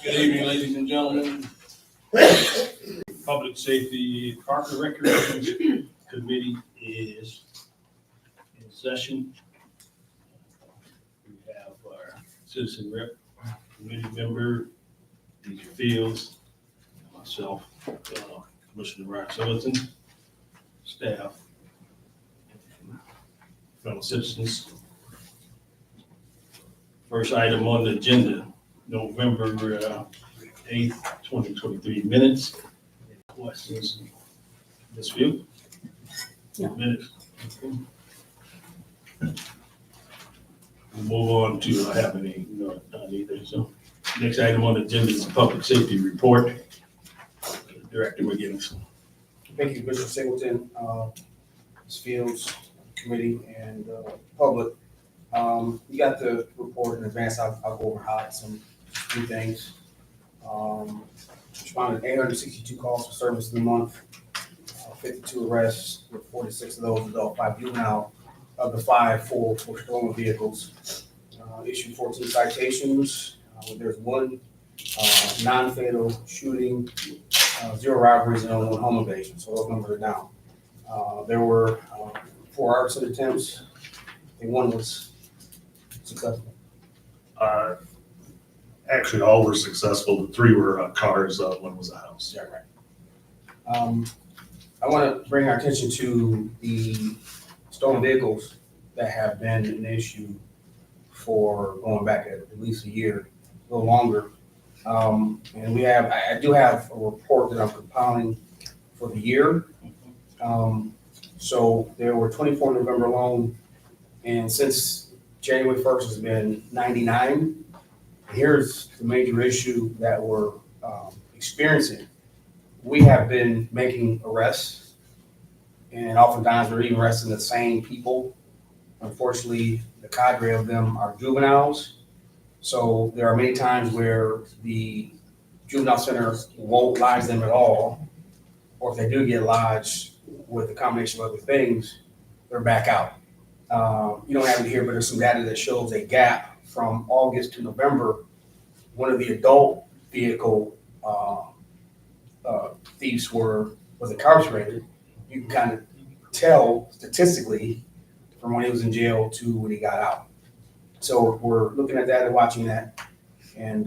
Good evening, ladies and gentlemen. Public Safety Park and Recreation Committee is in session. We have our citizen rep committee member, Deidre Fields, myself, Commissioner Ryan Sullivan, staff, and fellow citizens. First item on the agenda, November 8th, 2023 minutes. Any questions? Ms. Field? No. Minutes. Okay. We'll move on to, I have any, no, not either. So next item on the agenda is the public safety report. Director McGinnis. Thank you, Bishop Singleton, Ms. Fields, committee, and public. You got the report in advance. I'll go over highlight some few things. Responded 862 calls for service in the month, 52 arrests, with 46 of those adult, 5 juvenile, of the 5 for stolen vehicles. Issued 14 citations. There's 1 non-fatal shooting, 0 robberies, and only 1 home invasion. So those numbers are down. There were 4 arson attempts, and 1 was successful. Actually, all were successful. The 3 were cars, 1 was a house. Yeah, right. I want to bring our attention to the stolen vehicles that have been an issue for going back at least a year, a little longer. And we have, I do have a report that I'm compiling for the year. So there were 24 November alone, and since January 1st has been 99. Here's the major issue that we're experiencing. We have been making arrests, and oftentimes we're even arresting the same people. Unfortunately, the cadre of them are juveniles. So there are many times where the juvenile center won't lodge them at all, or if they do get lodged with a combination of other things, they're back out. You don't have it here, but there's some data that shows a gap from August to November. One of the adult vehicle thieves was incarcerated. You can kind of tell statistically from when he was in jail to when he got out. So we're looking at that and watching that. And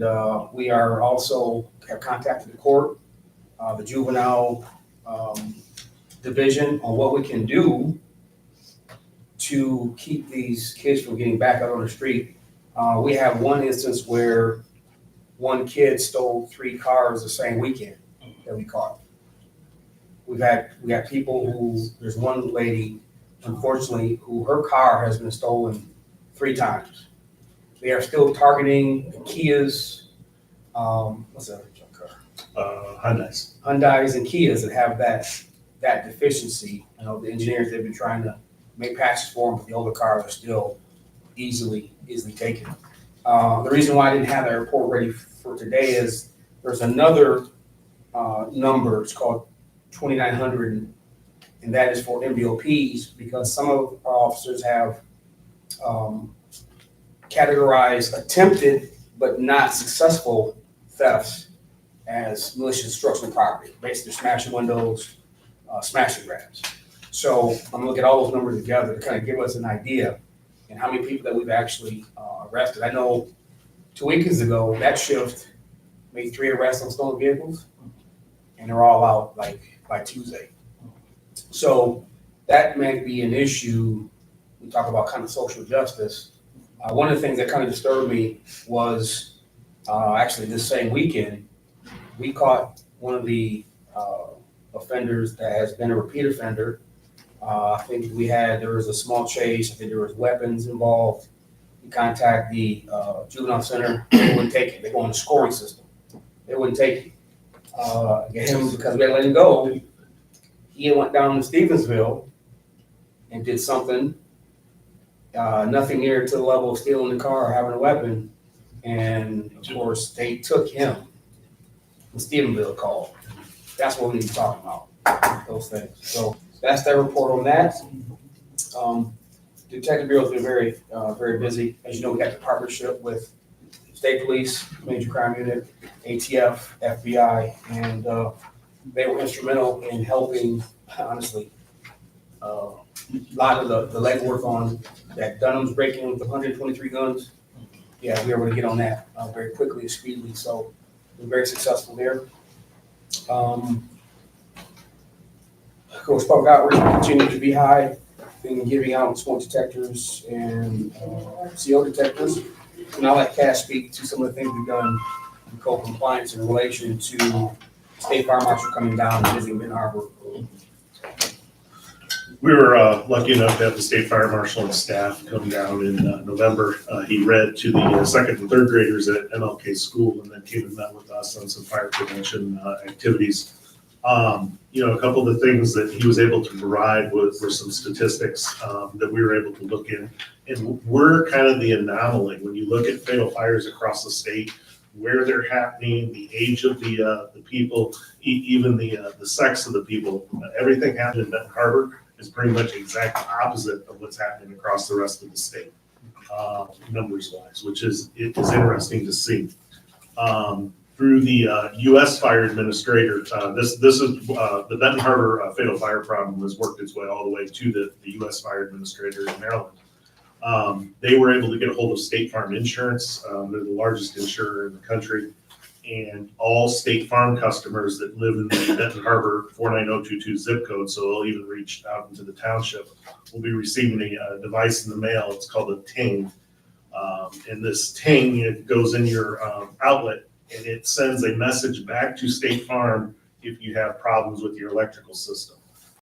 we are also have contacted the court, the juvenile division, on what we can do to keep these kids from getting back out on the street. We have one instance where 1 kid stole 3 cars the same weekend that we caught. We got people who, there's one lady, unfortunately, who her car has been stolen 3 times. They are still targeting the Kias, what's that car? Hyundais and Kias that have that deficiency. I know the engineers, they've been trying to make patches for them, but the older cars are still easily taken. The reason why I didn't have that report ready for today is there's another number. It's called 2900, and that is for MDOPs, because some of our officers have categorized attempted but not successful thefts as malicious destruction of property. Basically, smashing windows, smashing grabs. So I'm gonna look at all those numbers together to kind of give us an idea and how many people that we've actually arrested. I know 2 weeks ago, that shift made 3 arrests on stolen vehicles, and they're all out like by Tuesday. So that may be an issue. We talk about kind of social justice. One of the things that kind of disturbed me was actually this same weekend, we caught one of the offenders that has been a repeat offender. I think there was a small chase. I think there was weapons involved. We contact the juvenile center. They wouldn't take it. They go on the scoring system. They wouldn't take it. Get him, because we had to let him go. He went down to Stevensville and did something. Nothing near to the level of stealing the car or having a weapon. And of course, they took him. And Stephenville called. That's what we need to talk about, those things. So that's their report on that. Detective Bureau has been very busy. As you know, we got the partnership with State Police, Major Crime Unit, ATF, FBI, and they were instrumental in helping, honestly, a lot of the legwork on that Dunham's breaking with the 123 guns. Yeah, we were able to get on that very quickly and speedily, so we're very successful there. Of course, public outreach continues to be high, in giving out smoke detectors and CO detectors. And I'll let Cass speak to some of the things we've done in code compliance in relation to State Fire Marshal coming down and visiting Benton Harbor. We were lucky enough to have the state fire marshal and staff come down in November. He read to the second and third graders at MLK school and then came and met with us on some fire prevention activities. A couple of the things that he was able to provide were some statistics that we were able to look in. And we're kind of the anomaly when you look at fatal fires across the state, where they're happening, the age of the people, even the sex of the people. Everything happened in Benton Harbor is pretty much exact opposite of what's happening across the rest of the state, numbers wise, which is interesting to see. Through the U.S. Fire Administrator, this is the Benton Harbor fatal fire problem has worked its way all the way to the U.S. Fire Administrator in Maryland. They were able to get a hold of State Farm Insurance. They're the largest insurer in the country. And all State Farm customers that live in the Benton Harbor 49022 zip code, so they'll even reach out into the township, will be receiving a device in the mail. It's called a ting. And this ting, it goes in your outlet and it sends a message back to State Farm if you have problems with your electrical system.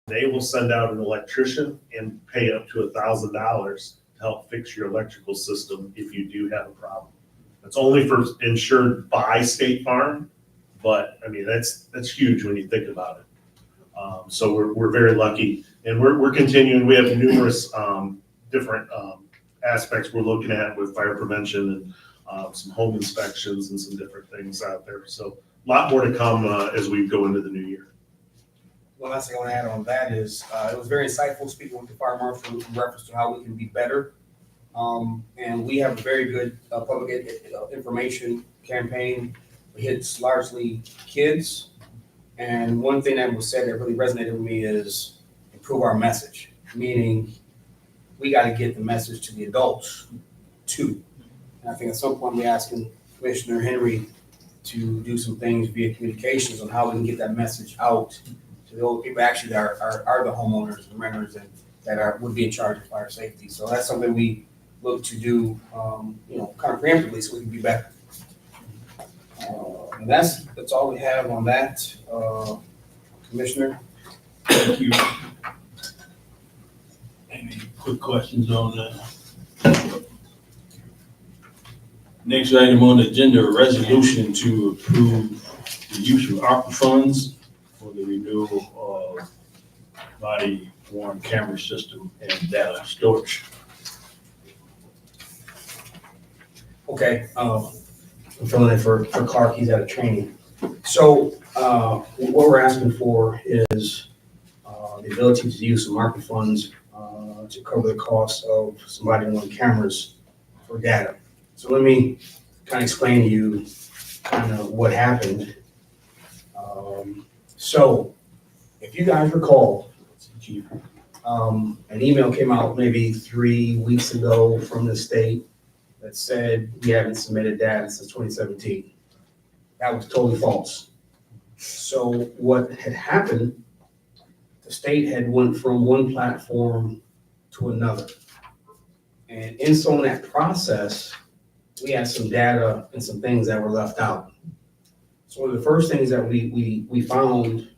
They will send out an electrician and pay up to $1,000 to help fix your electrical system if you do have a problem. It's only for insured by State Farm, but I mean, that's huge when you think about it. So we're very lucky, and we're continuing. We have numerous different aspects we're looking at with fire prevention and some home inspections and some different things out there. So a lot more to come as we go into the new year. One last thing I want to add on that is it was very insightful speaking with the fire marshal in reference to how we can be better. And we have a very good public information campaign. It hits largely kids. And one thing that was said that really resonated with me is improve our message, meaning we got to get the message to the adults too. And I think at some point we're asking Commissioner Henry to do some things via communications on how we can get that message out to the older people actually that are the homeowners and renters and that would be in charge of fire safety. So that's something we look to do, kind of preemptively so we can be better. And that's all we have on that, Commissioner. Thank you. Any quick questions on that? Next item on the agenda, a resolution to approve the use of ARPA funds for the renewal of body worn camera system and data storage. Okay, I'm filling in for Clark, he's at a training. So what we're asking for is the ability to use some market funds to cover the cost of some body-worn cameras for data. So let me kind of explain to you kind of what happened. So if you guys recall, an email came out maybe 3 weeks ago from the state that said we haven't submitted data since 2017. That was totally false. So what had happened, the state had went from one platform to another. And in some of that process, we had some data and some things that were left out. So one of the first things that we found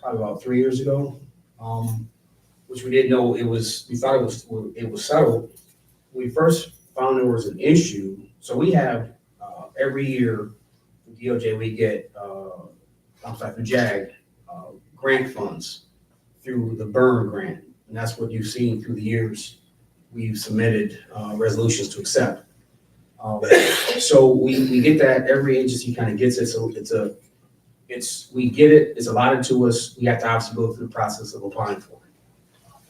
probably about 3 years ago, which we didn't know we thought it was settled. We first found there was an issue. So we have every year with DOJ we get through JAG grant funds through the Burn grant, and that's what you've seen through the years. We've submitted resolutions to accept. So we get that. Every agency kind of gets it. So we get it. It's allotted to us. We have to obviously go through the process of applying for it.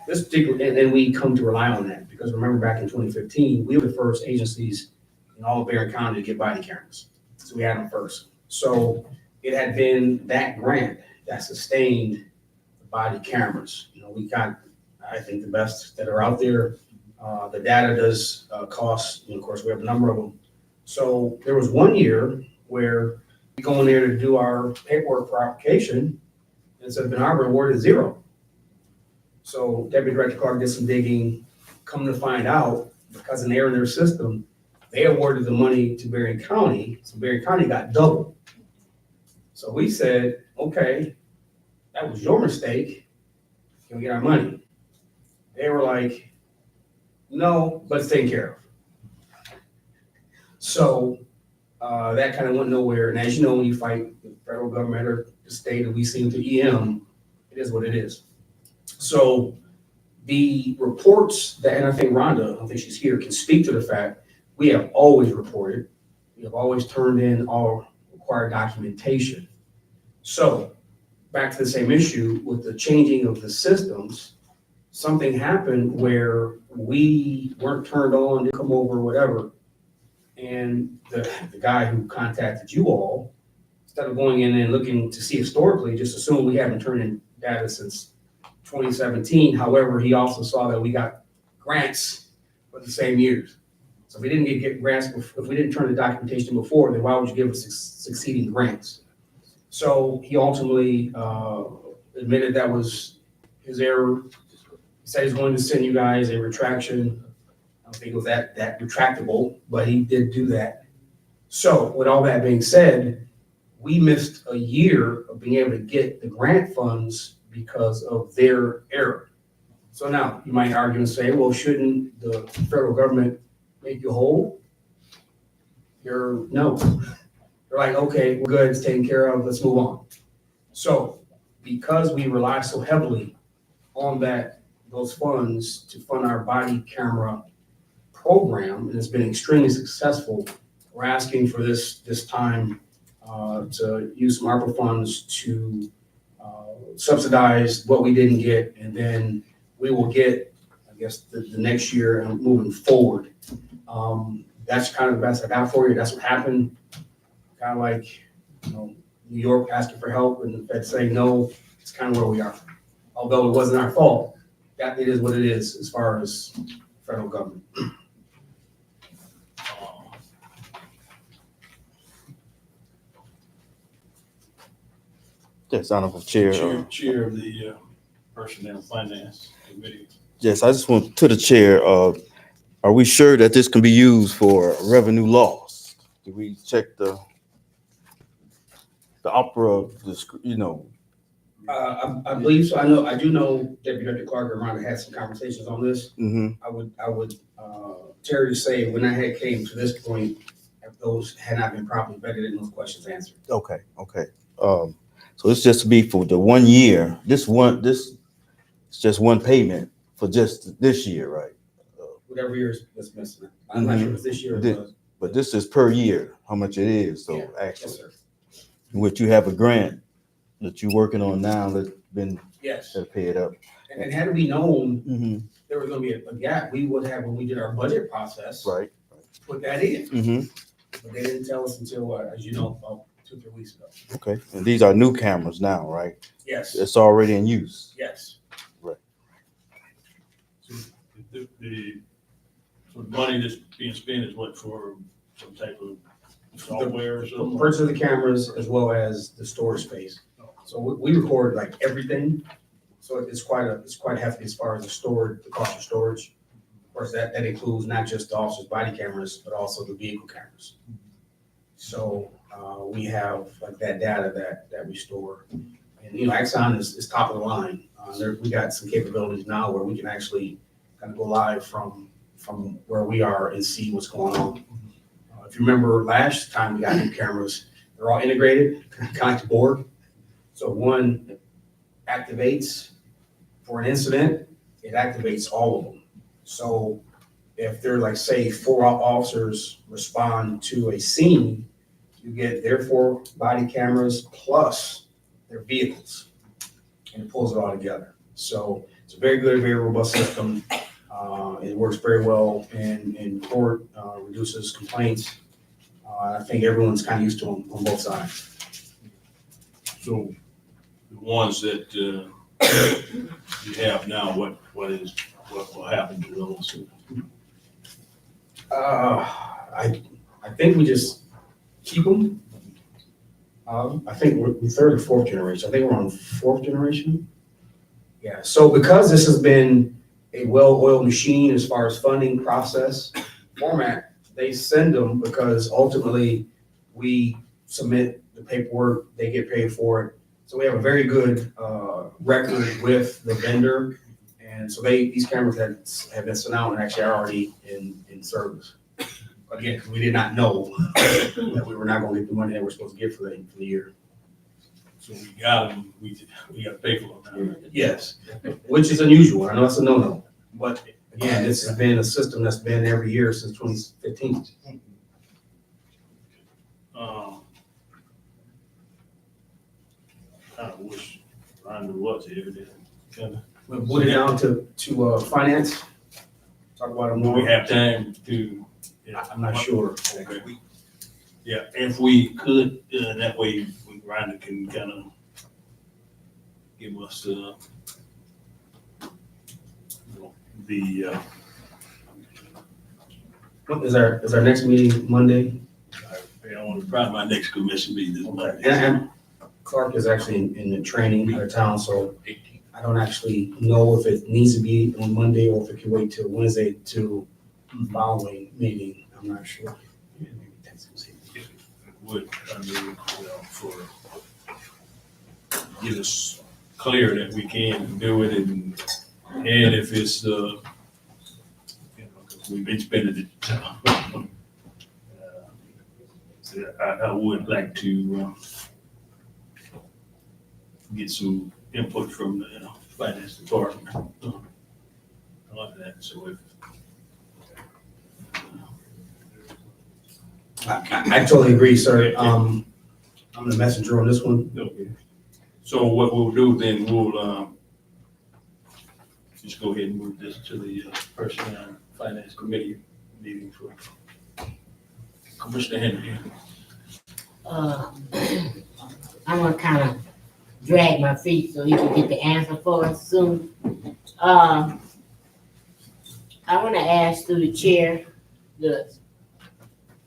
This particular, and we come to rely on that because remember back in 2015, we were the first agencies in all of Barron County to get body cameras. So we had them first. So it had been that grant that sustained the body cameras. You know, we got, I think, the best that are out there. The data does cost, and of course, we have a number of them. So there was one year where we go in there to do our paperwork for application, and it said Ben Arbor awarded 0. So Deputy Director Clark did some digging, come to find out, because of an error in their system, they awarded the money to Berrien County, so Berrien County got double. So we said, okay, that was your mistake, can we get our money? They were like, no, but it's taken care of. So that kind of went nowhere, and as you know, when you fight the federal government or the state, and we seem to EM, it is what it is. So the reports that, and I think Rhonda, I don't think she's here, can speak to the fact we have always reported, we have always turned in all required documentation. So back to the same issue with the changing of the systems, something happened where we weren't turned on to come over or whatever. And the guy who contacted you all, instead of going in and looking to see historically, just assumed we haven't turned in data since 2017. However, he also saw that we got grants for the same years. So if we didn't get grants, if we didn't turn the documentation before, then why would you give us succeeding grants? So he ultimately admitted that was his error. He said he's going to send you guys a retraction. I don't think it was that retractable, but he did do that. So with all that being said, we missed a year of being able to get the grant funds because of their error. So now you might argue and say, well, shouldn't the federal government make you whole? No. They're like, okay, we're good, it's taken care of, let's move on. So because we rely so heavily on those funds to fund our body camera program, and it's been extremely successful, we're asking for this time to use some ARPA funds to subsidize what we didn't get, and then we will get, I guess, the next year and moving forward. That's kind of the best I got for you. That's what happened. Kind of like, New York asking for help and the Fed saying no. It's kind of where we are. Although it wasn't our fault, that it is what it is as far as federal government. Yes, Honorable Chair. Chair of the Personnel Finance Committee. Yes, I just want to the chair, are we sure that this can be used for revenue loss? Do we check the opera, I believe so. I do know Deputy Director Clark and Rhonda had some conversations on this. Mm-hmm. I would Terry to say when I had came to this point, if those had not been properly vetted and those questions answered. Okay. So it's just to be for the 1 year, this is just one payment for just this year, right? Whatever year is missing. I'm not sure if it's this year or This- was. But this is per year, how much it is, so Yeah. actually, Yes, sir. which you have a grant that you're working on now that's been, Yes. to pay it up. And had we known Mm-hmm. there was gonna be a gap, we would have, when we did our budget process, Right. put that in. Mm-hmm. But they didn't tell us until, as you know, about 2-3 weeks ago. Okay, and these are new cameras now, right? Yes, It's already in use. yes. So the money that's being spent is what, for some type of software or something? Purchase of the cameras as well as the storage space. So we record like everything. So it's quite hefty as far as the cost of storage. Of course, that includes not just the officer's body cameras, but also the vehicle cameras. So we have like that data that we store. And, Axon is top of the line. We got some capabilities now where we can actually kind of go live from where we are and see what's going on. If you remember last time we got new cameras, they're all integrated, connected board. So one activates for an incident, it activates all of them. So if they're like, say, 4 officers respond to a scene, you get their 4 body cameras plus their vehicles, and it pulls it all together. So it's a very good, very robust system. It works very well in court, reduces complaints. I think everyone's kind of used to them on both sides. So the ones that you have now, what will happen to those? I think we just keep them. I think we're third or fourth generation. I think we're on fourth generation. Yeah, so because this has been a well-oiled machine as far as funding process format, they send them because ultimately we submit the paperwork, they get paid for it. So we have a very good record with the vendor. And so these cameras have been sent out and actually are already in service. Again, because we did not know that we were not going to get the money that we're supposed to get for the year. So we got them, we got to pay for them now. Yes, which is unusual. I know it's a no-no, but again, this has been a system that's been every year since 2015. I wish Rhonda was here. Kind We'll put it down to finance. Talk about it of, do more. we have time to? I'm not sure. Okay. Yeah, if we could, that way Rhonda can kind of give us, the, Is our next meeting Monday? probably my next commission meeting is Monday. And Clark is actually in the training out of town, so I don't actually know if it needs to be on Monday or if it can wait till Wednesday to following meeting. I'm not sure. Would, I mean, for, get us clear that we can do it and if it's, you know, 'cause we've been spending it. So I would like to, get some input from the finance department on that, so if. I totally agree, sir. I'm the messenger on this one. Okay. So what we'll do then, we'll, just go ahead and move this to the personnel and finance committee meeting for Commissioner Henry. I'm gonna kind of drag my feet so he can get the answer for us soon. I want to ask through the chair, the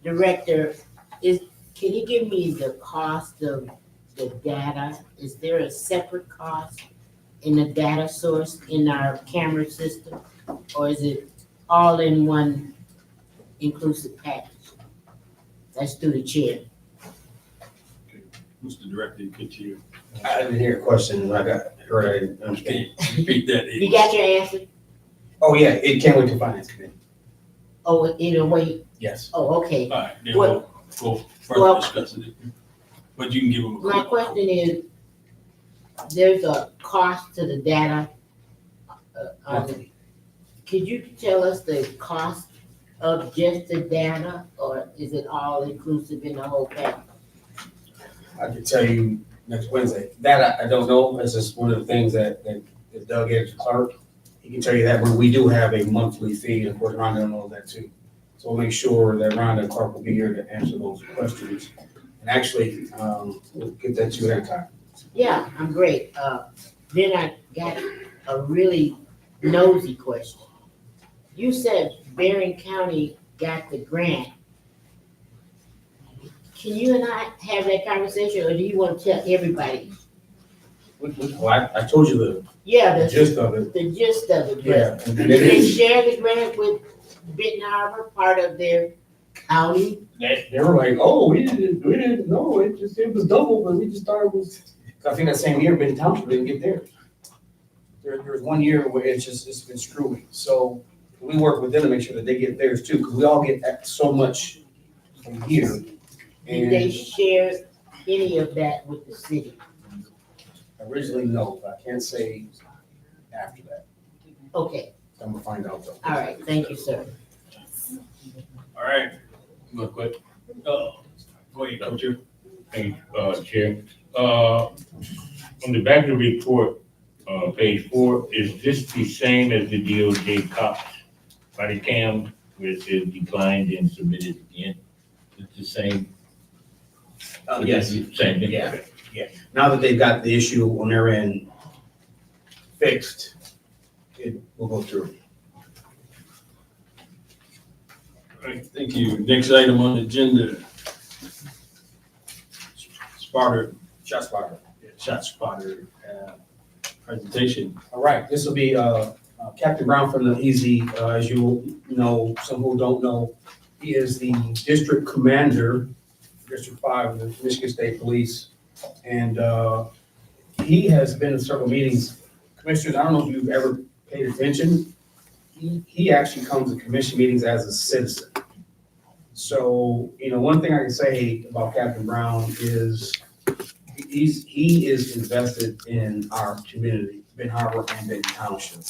director, can you give me the cost of the data? Is there a separate cost in the data source in our camera system? Or is it all in one inclusive package? That's through the chair. Mr. Director, could you, I didn't hear a question. I heard I didn't can understand. you repeat that? You got your answer? Oh, yeah, it can't wait till finance committee. Oh, in a way, Yes. oh, okay. All right, then What- we'll Well- further discuss it. But you can give them a. My question is, there's a cost to the data. Could you tell us the cost of just the data, or is it all inclusive in the whole package? I can tell you next Wednesday. That I don't know. This is one of the things that Doug gave to Clark. He can tell you that, but we do have a monthly fee, and of course Rhonda knows that too. So we'll make sure that Rhonda and Clark will be here to answer those questions. And actually, we'll get that to you ahead of time. Yeah, I'm great. Then I got a really nosy question. You said Bering County got the grant. Can you and I have that conversation, or do you want to tell everybody? Well, I told you Yeah, the the gist of it. gist of it, Yeah. but And did it they is, share the grant with Benton Harbor, part of their county? they were like, oh, we didn't know. It was double, but we just thought it was. I think that same year, Benton Township didn't get theirs. There was one year where it's been screwy. So we work with them to make sure that they get theirs too, because we all get so much from here. Did they And share any of that with the city? originally, no, but I can't say after that. Okay, I'm gonna find out though. all right, thank you, sir. All right, real quick. Go ahead, Coach. Thank you, Chair. On the back of the report, page 4, is this the same as the DOJ cops body cam, where it says declined and submitted again? It's the same. Yes. Same thing. Yeah. Now that they've got the issue on their end fixed, it will go through. All right, thank you. Next item on the agenda. Shot spotter. Shot spotter, presentation. All right, this will be Captain Brown from the Easy. As you know, some who don't know, he is the district commander, District 5 of the Michigan State Police. And he has been in several meetings. Commissioners, I don't know if you've ever paid attention. He actually comes to commission meetings as a citizen. So, one thing I can say about Captain Brown is he is invested in our community, Ben Harbor and Benton Township.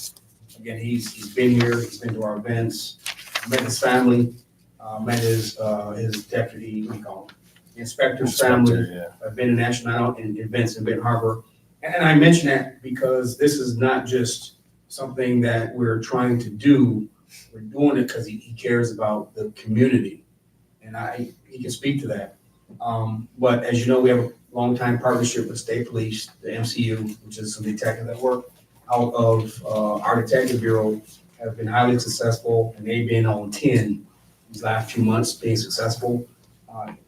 Again, he's been here, he's been to our events, met his family, met his deputy, what do you call him? Inspector's family. I've been to national night out in events in Benton Harbor. And I mention that because this is not just something that we're trying to do. We're doing it because he cares about the community. And he can speak to that. But as you know, we have a long-time partnership with state police, the MCU, which is some detectives that work out of our detective bureau, have been highly successful, and they've been on 10 these last few months being successful.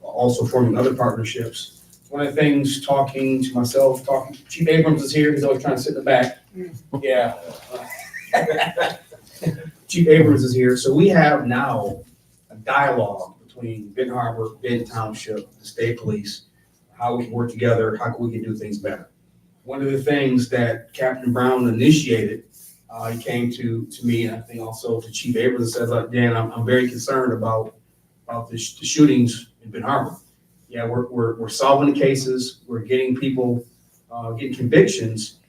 Also forming other partnerships. One of the things, talking to myself, Chief Abrams is here, he's always trying to sit in the back. Yeah. Chief Abrams is here, so we have now a dialogue between Benton Harbor, Benton Township, the state police, how we can work together, how we can do things better. One of the things that Captain Brown initiated, he came to me, and I think also to Chief Abrams, and says, Dan, I'm very concerned about the shootings in Benton Harbor. Yeah, we're solving the cases, we're getting people, getting convictions.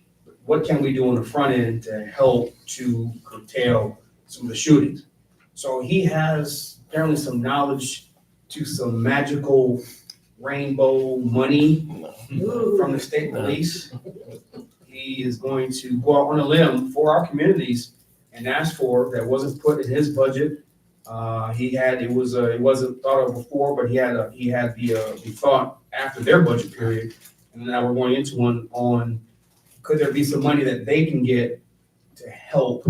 What can we do on the front end to help to curtail some of the shootings? So he has apparently some knowledge to some magical rainbow money from the state police. He is going to go out on a limb for our communities and ask for, that wasn't put in his budget. It wasn't thought of before, but he had the thought after their budget period. And now we're going into one on, could there be some money that they can get to help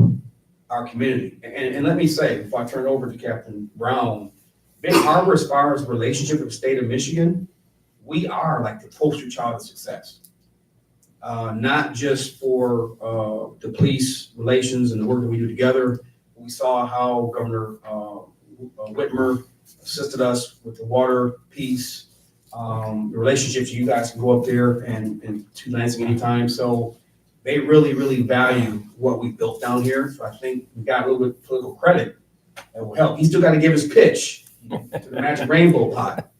our community? And let me say, before I turn it over to Captain Brown, Benton Harbor, as far as relationship with the state of Michigan, we are like the poster child of success. Not just for the police relations and the work that we do together. We saw how Governor Whitmer assisted us with the water piece, the relationships. You guys can go up there and to Lansing anytime. So they really, really value what we built down here. So I think we got a little bit of political credit that will help. He's still got to give his pitch to the Magic Rainbow pot,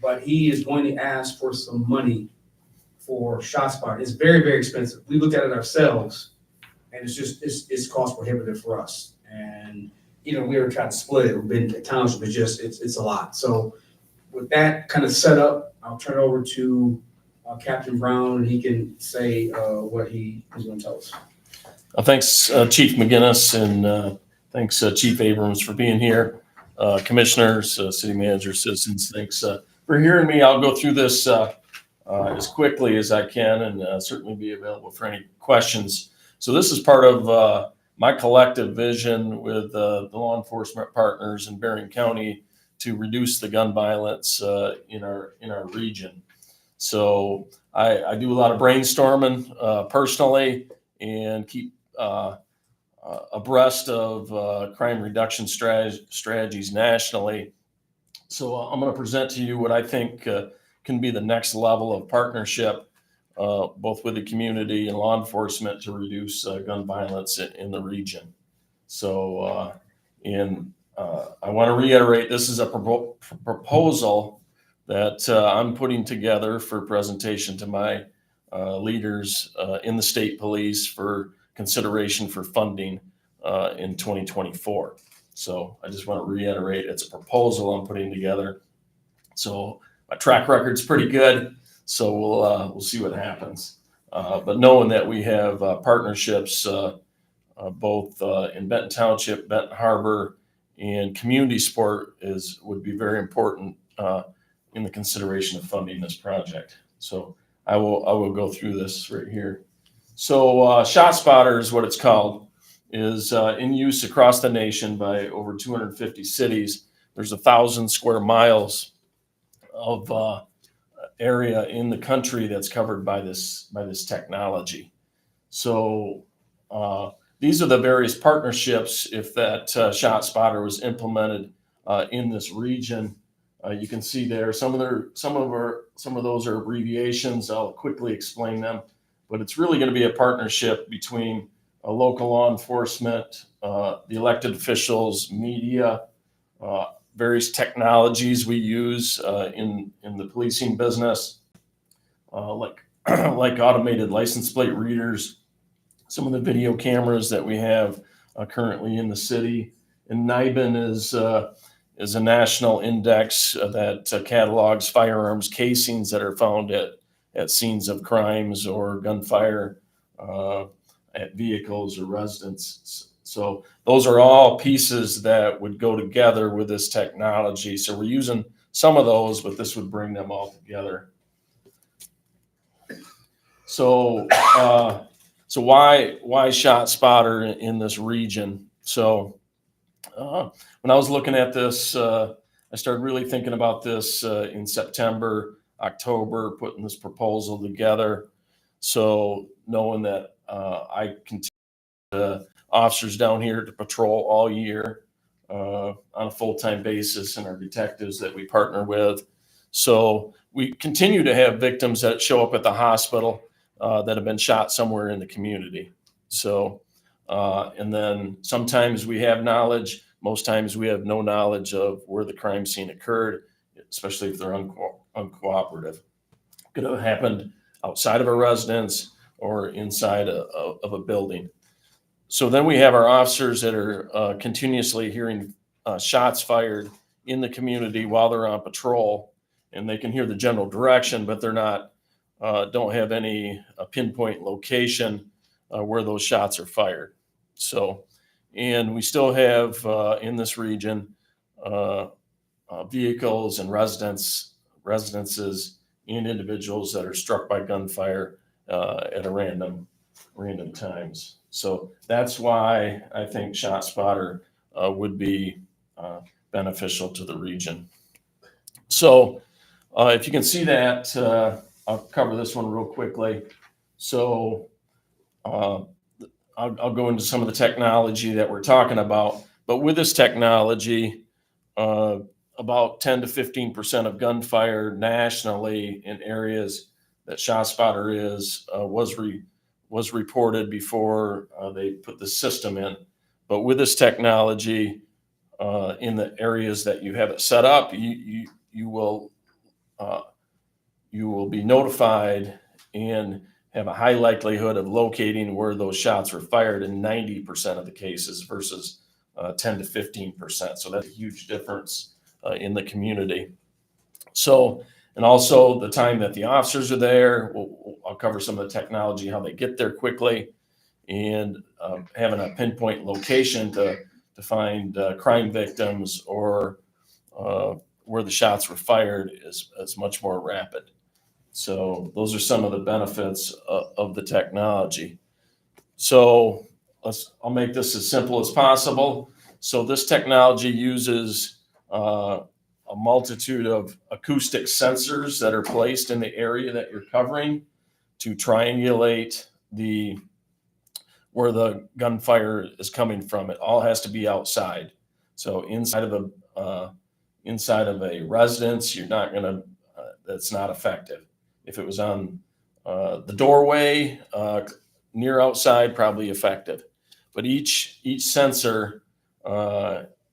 but he is going to ask for some money for ShotSpotter. It's very, very expensive. We looked at it ourselves, and it's cost prohibitive for us. And we were trying to split it. We've been to township, it's a lot. So with that kind of set up, I'll turn it over to Captain Brown, and he can say what he is going to tell us. Thanks, Chief McGinnis, and thanks, Chief Abrams, for being here. Commissioners, city managers, citizens, thanks for hearing me. I'll go through this as quickly as I can, and certainly be available for any questions. So this is part of my collective vision with the law enforcement partners in Berrien County to reduce the gun violence in our region. So I do a lot of brainstorming personally and keep abreast of crime reduction strategies nationally. So I'm going to present to you what I think can be the next level of partnership, both with the community and law enforcement, to reduce gun violence in the region. So, I want to reiterate, this is a proposal that I'm putting together for presentation to my leaders in the state police for consideration for funding in 2024. So I just want to reiterate, it's a proposal I'm putting together. So my track record's pretty good. So we'll see what happens. But knowing that we have partnerships both in Benton Township, Benton Harbor, and community support would be very important in the consideration of funding this project. So I will go through this right here. So ShotSpotter is what it's called, is in use across the nation by over 250 cities. There's 1,000 square miles of area in the country that's covered by this technology. So these are the various partnerships. If that ShotSpotter was implemented in this region, you can see there some of those are abbreviations. I'll quickly explain them, but it's really going to be a partnership between local law enforcement, the elected officials, media, various technologies we use in the policing business, like automated license plate readers, some of the video cameras that we have currently in the city. And NIBIN is a national index that catalogs firearms casings that are found at scenes of crimes or gunfire at vehicles or residences. So those are all pieces that would go together with this technology. So we're using some of those, but this would bring them all together. So why ShotSpotter in this region? So when I was looking at this, I started really thinking about this in September, October, putting this proposal together. So knowing that I continue officers down here to patrol all year on a full-time basis, and our detectives that we partner with. So we continue to have victims that show up at the hospital that have been shot somewhere in the community. So, and then sometimes we have knowledge, most times we have no knowledge of where the crime scene occurred, especially if they're uncooperative. Could have happened outside of a residence or inside of a building. So then we have our officers that are continuously hearing shots fired in the community while they're on patrol, and they can hear the general direction, but they're not, don't have any pinpoint location where those shots are fired. So, and we still have in this region vehicles and residences and individuals that are struck by gunfire at a random times. So that's why I think ShotSpotter would be beneficial to the region. So if you can see that, I'll cover this one real quickly. So I'll go into some of the technology that we're talking about. But with this technology, about 10 to 15% of gunfire nationally in areas that ShotSpotter was reported before they put the system in. But with this technology, in the areas that you have it set up, you will be notified and have a high likelihood of locating where those shots were fired in 90% of the cases versus 10 to 15%. So that's a huge difference in the community. So, and also the time that the officers are there, I'll cover some of the technology, how they get there quickly, and having a pinpoint location to find crime victims or where the shots were fired is much more rapid. So those are some of the benefits of the technology. So I'll make this as simple as possible. So this technology uses a multitude of acoustic sensors that are placed in the area that you're covering to triangulate where the gunfire is coming from. It all has to be outside. So inside of a residence, you're not gonna. That's not effective. If it was on the doorway near outside, probably effective. But each sensor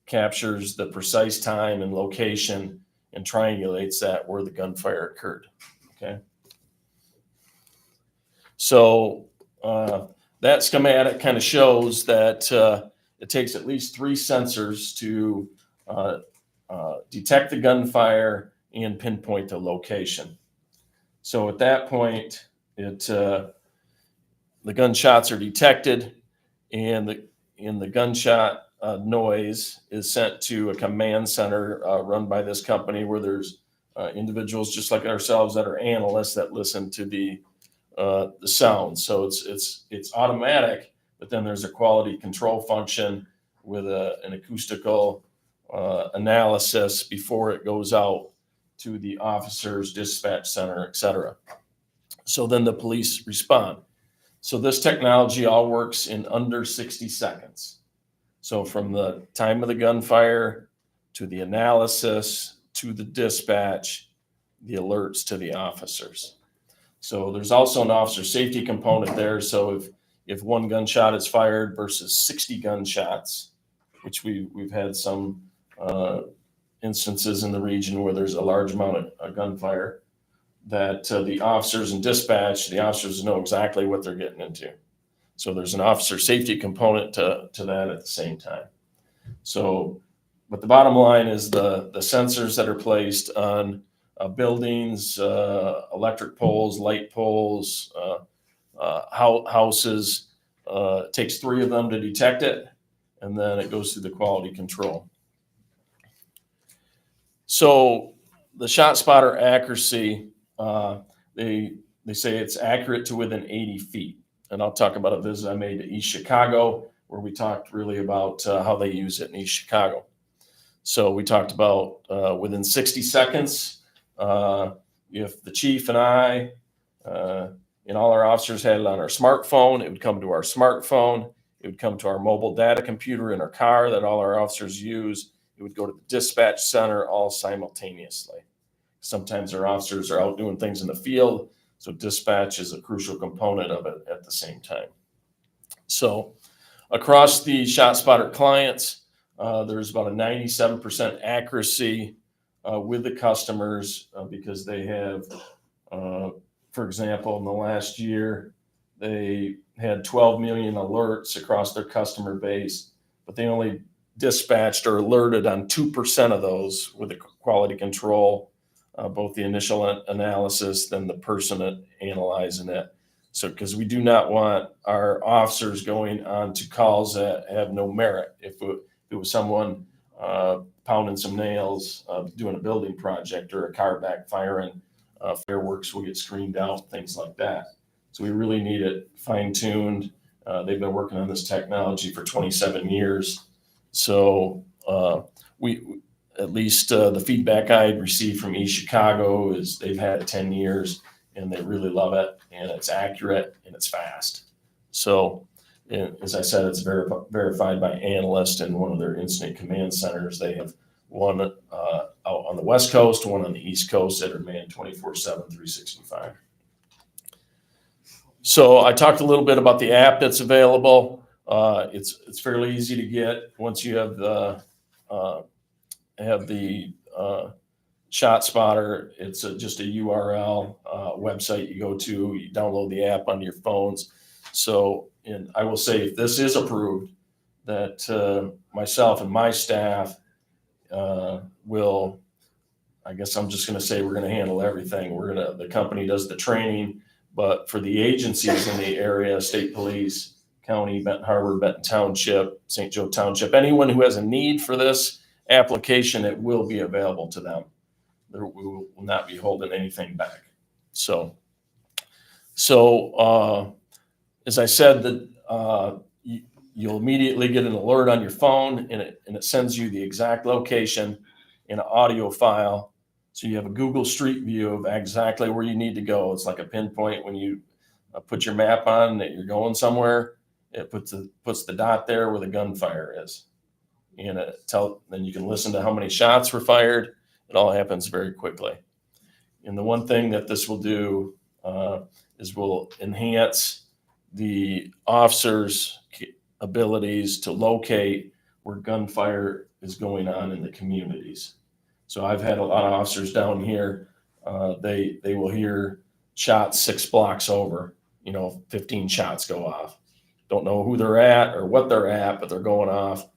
captures the precise time and location and triangulates that where the gunfire occurred. Okay. So that schematic kind of shows that it takes at least 3 sensors to detect the gunfire and pinpoint the location. So at that point, the gunshots are detected, and the gunshot noise is sent to a command center run by this company where there's individuals just like ourselves that are analysts that listen to the sound. So it's automatic, but then there's a quality control function with an acoustical analysis before it goes out to the officers, dispatch center, et cetera. So then the police respond. So this technology all works in under 60 seconds. So from the time of the gunfire to the analysis to the dispatch, the alerts to the officers. So there's also an officer safety component there. So if one gunshot is fired versus 60 gunshots, which we've had some instances in the region where there's a large amount of gunfire, that the officers and dispatch, the officers know exactly what they're getting into. So there's an officer safety component to that at the same time. So, but the bottom line is the sensors that are placed on buildings, electric poles, light poles, houses, it takes 3 of them to detect it, and then it goes through the quality control. So the shot spotter accuracy, they say it's accurate to within 80 feet. And I'll talk about a visit I made to East Chicago, where we talked really about how they use it in East Chicago. So we talked about within 60 seconds, if the chief and I and all our officers had it on our smartphone, it would come to our smartphone. It would come to our mobile data computer in our car that all our officers use. It would go to the dispatch center all simultaneously. Sometimes our officers are out doing things in the field, so dispatch is a crucial component of it at the same time. So across the ShotSpotter clients, there's about a 97% accuracy with the customers because they have, for example, in the last year, they had 12 million alerts across their customer base, but they only dispatched or alerted on 2% of those with the quality control, both the initial analysis, then the person analyzing it. So, because we do not want our officers going on to calls that have no merit. If it was someone pounding some nails, doing a building project, or a car backfiring, fireworks will get screened out, things like that. So we really need it fine-tuned. They've been working on this technology for 27 years. So we, at least the feedback I had received from East Chicago is they've had it 10 years and they really love it, and it's accurate and it's fast. So, and as I said, it's verified by analysts in one of their incident command centers. They have one out on the West Coast, one on the East Coast that are manned 24/7, 365. So I talked a little bit about the app that's available. It's fairly easy to get once you have the ShotSpotter. It's just a URL website you go to. You download the app on your phones. So, and I will say, if this is approved, that myself and my staff will. I guess I'm just going to say we're going to handle everything. The company does the training, but for the agencies in the area, state police, county, Benton Harbor, Benton Township, St. Joe Township, anyone who has a need for this application, it will be available to them. We will not be holding anything back. So as I said, that you'll immediately get an alert on your phone, and it sends you the exact location in an audio file. So you have a Google Street View of exactly where you need to go. It's like a pinpoint when you put your map on that you're going somewhere. It puts the dot there where the gunfire is, and then you can listen to how many shots were fired. It all happens very quickly. And the one thing that this will do is will enhance the officers' abilities to locate where gunfire is going on in the communities. So I've had a lot of officers down here. They will hear shots 6 blocks over. 15 shots go off. Don't know who they're at or what they're at, but they're going off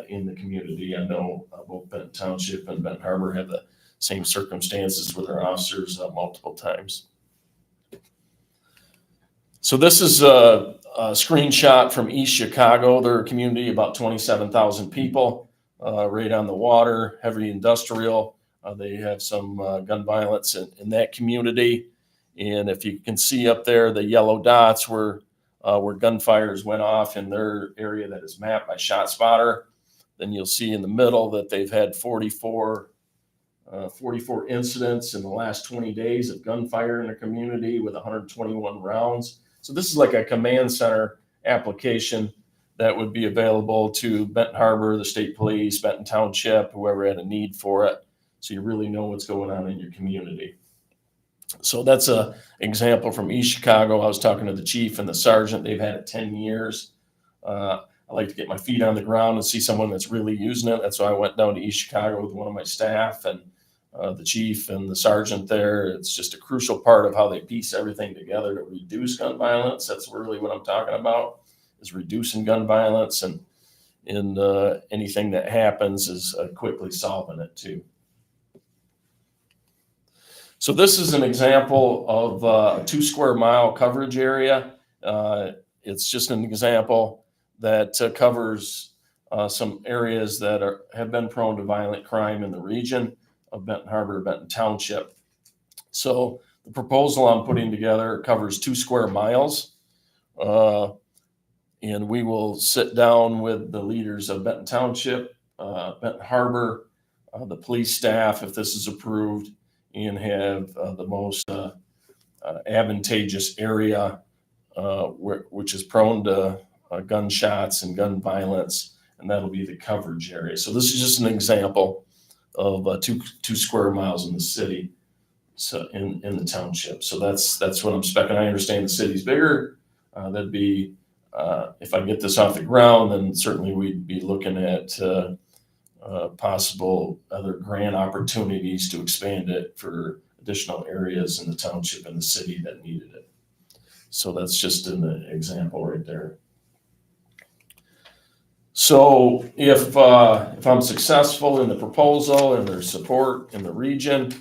in the community. I know both Benton Township and Benton Harbor have the same circumstances with their officers multiple times. So this is screenshot from East Chicago. They're a community about 27,000 people, right on the water, heavy industrial. They have some gun violence in that community. And if you can see up there, the yellow dots where gunfires went off in their area that is mapped by ShotSpotter, then you'll see in the middle that they've had 44 incidents in the last 20 days of gunfire in the community with 121 rounds. So this is like a command center application that would be available to Benton Harbor, the state police, Benton Township, whoever had a need for it. So you really know what's going on in your community. So that's a example from East Chicago. I was talking to the chief and the sergeant. They've had it 10 years. I like to get my feet on the ground and see someone that's really using it. That's why I went down to East Chicago with one of my staff and the chief and the sergeant there. It's just a crucial part of how they piece everything together to reduce gun violence. That's really what I'm talking about, is reducing gun violence, and anything that happens is quickly solving it too. So this is an example of a 2 square mile coverage area. It's just an example that covers some areas that have been prone to violent crime in the region of Benton Harbor, Benton Township. So the proposal I'm putting together covers 2 square miles. And we will sit down with the leaders of Benton Township, Benton Harbor, the police staff, if this is approved, and have the most advantageous area which is prone to gunshots and gun violence, and that'll be the coverage area. So this is just an example of 2 square miles in the city, so in the township. So that's what I'm specing. I understand the city's bigger. That'd be if I get this off the ground, then certainly we'd be looking at possible other grant opportunities to expand it for additional areas in the township and the city that needed it. So that's just an example right there. So if I'm successful in the proposal and there's support in the region,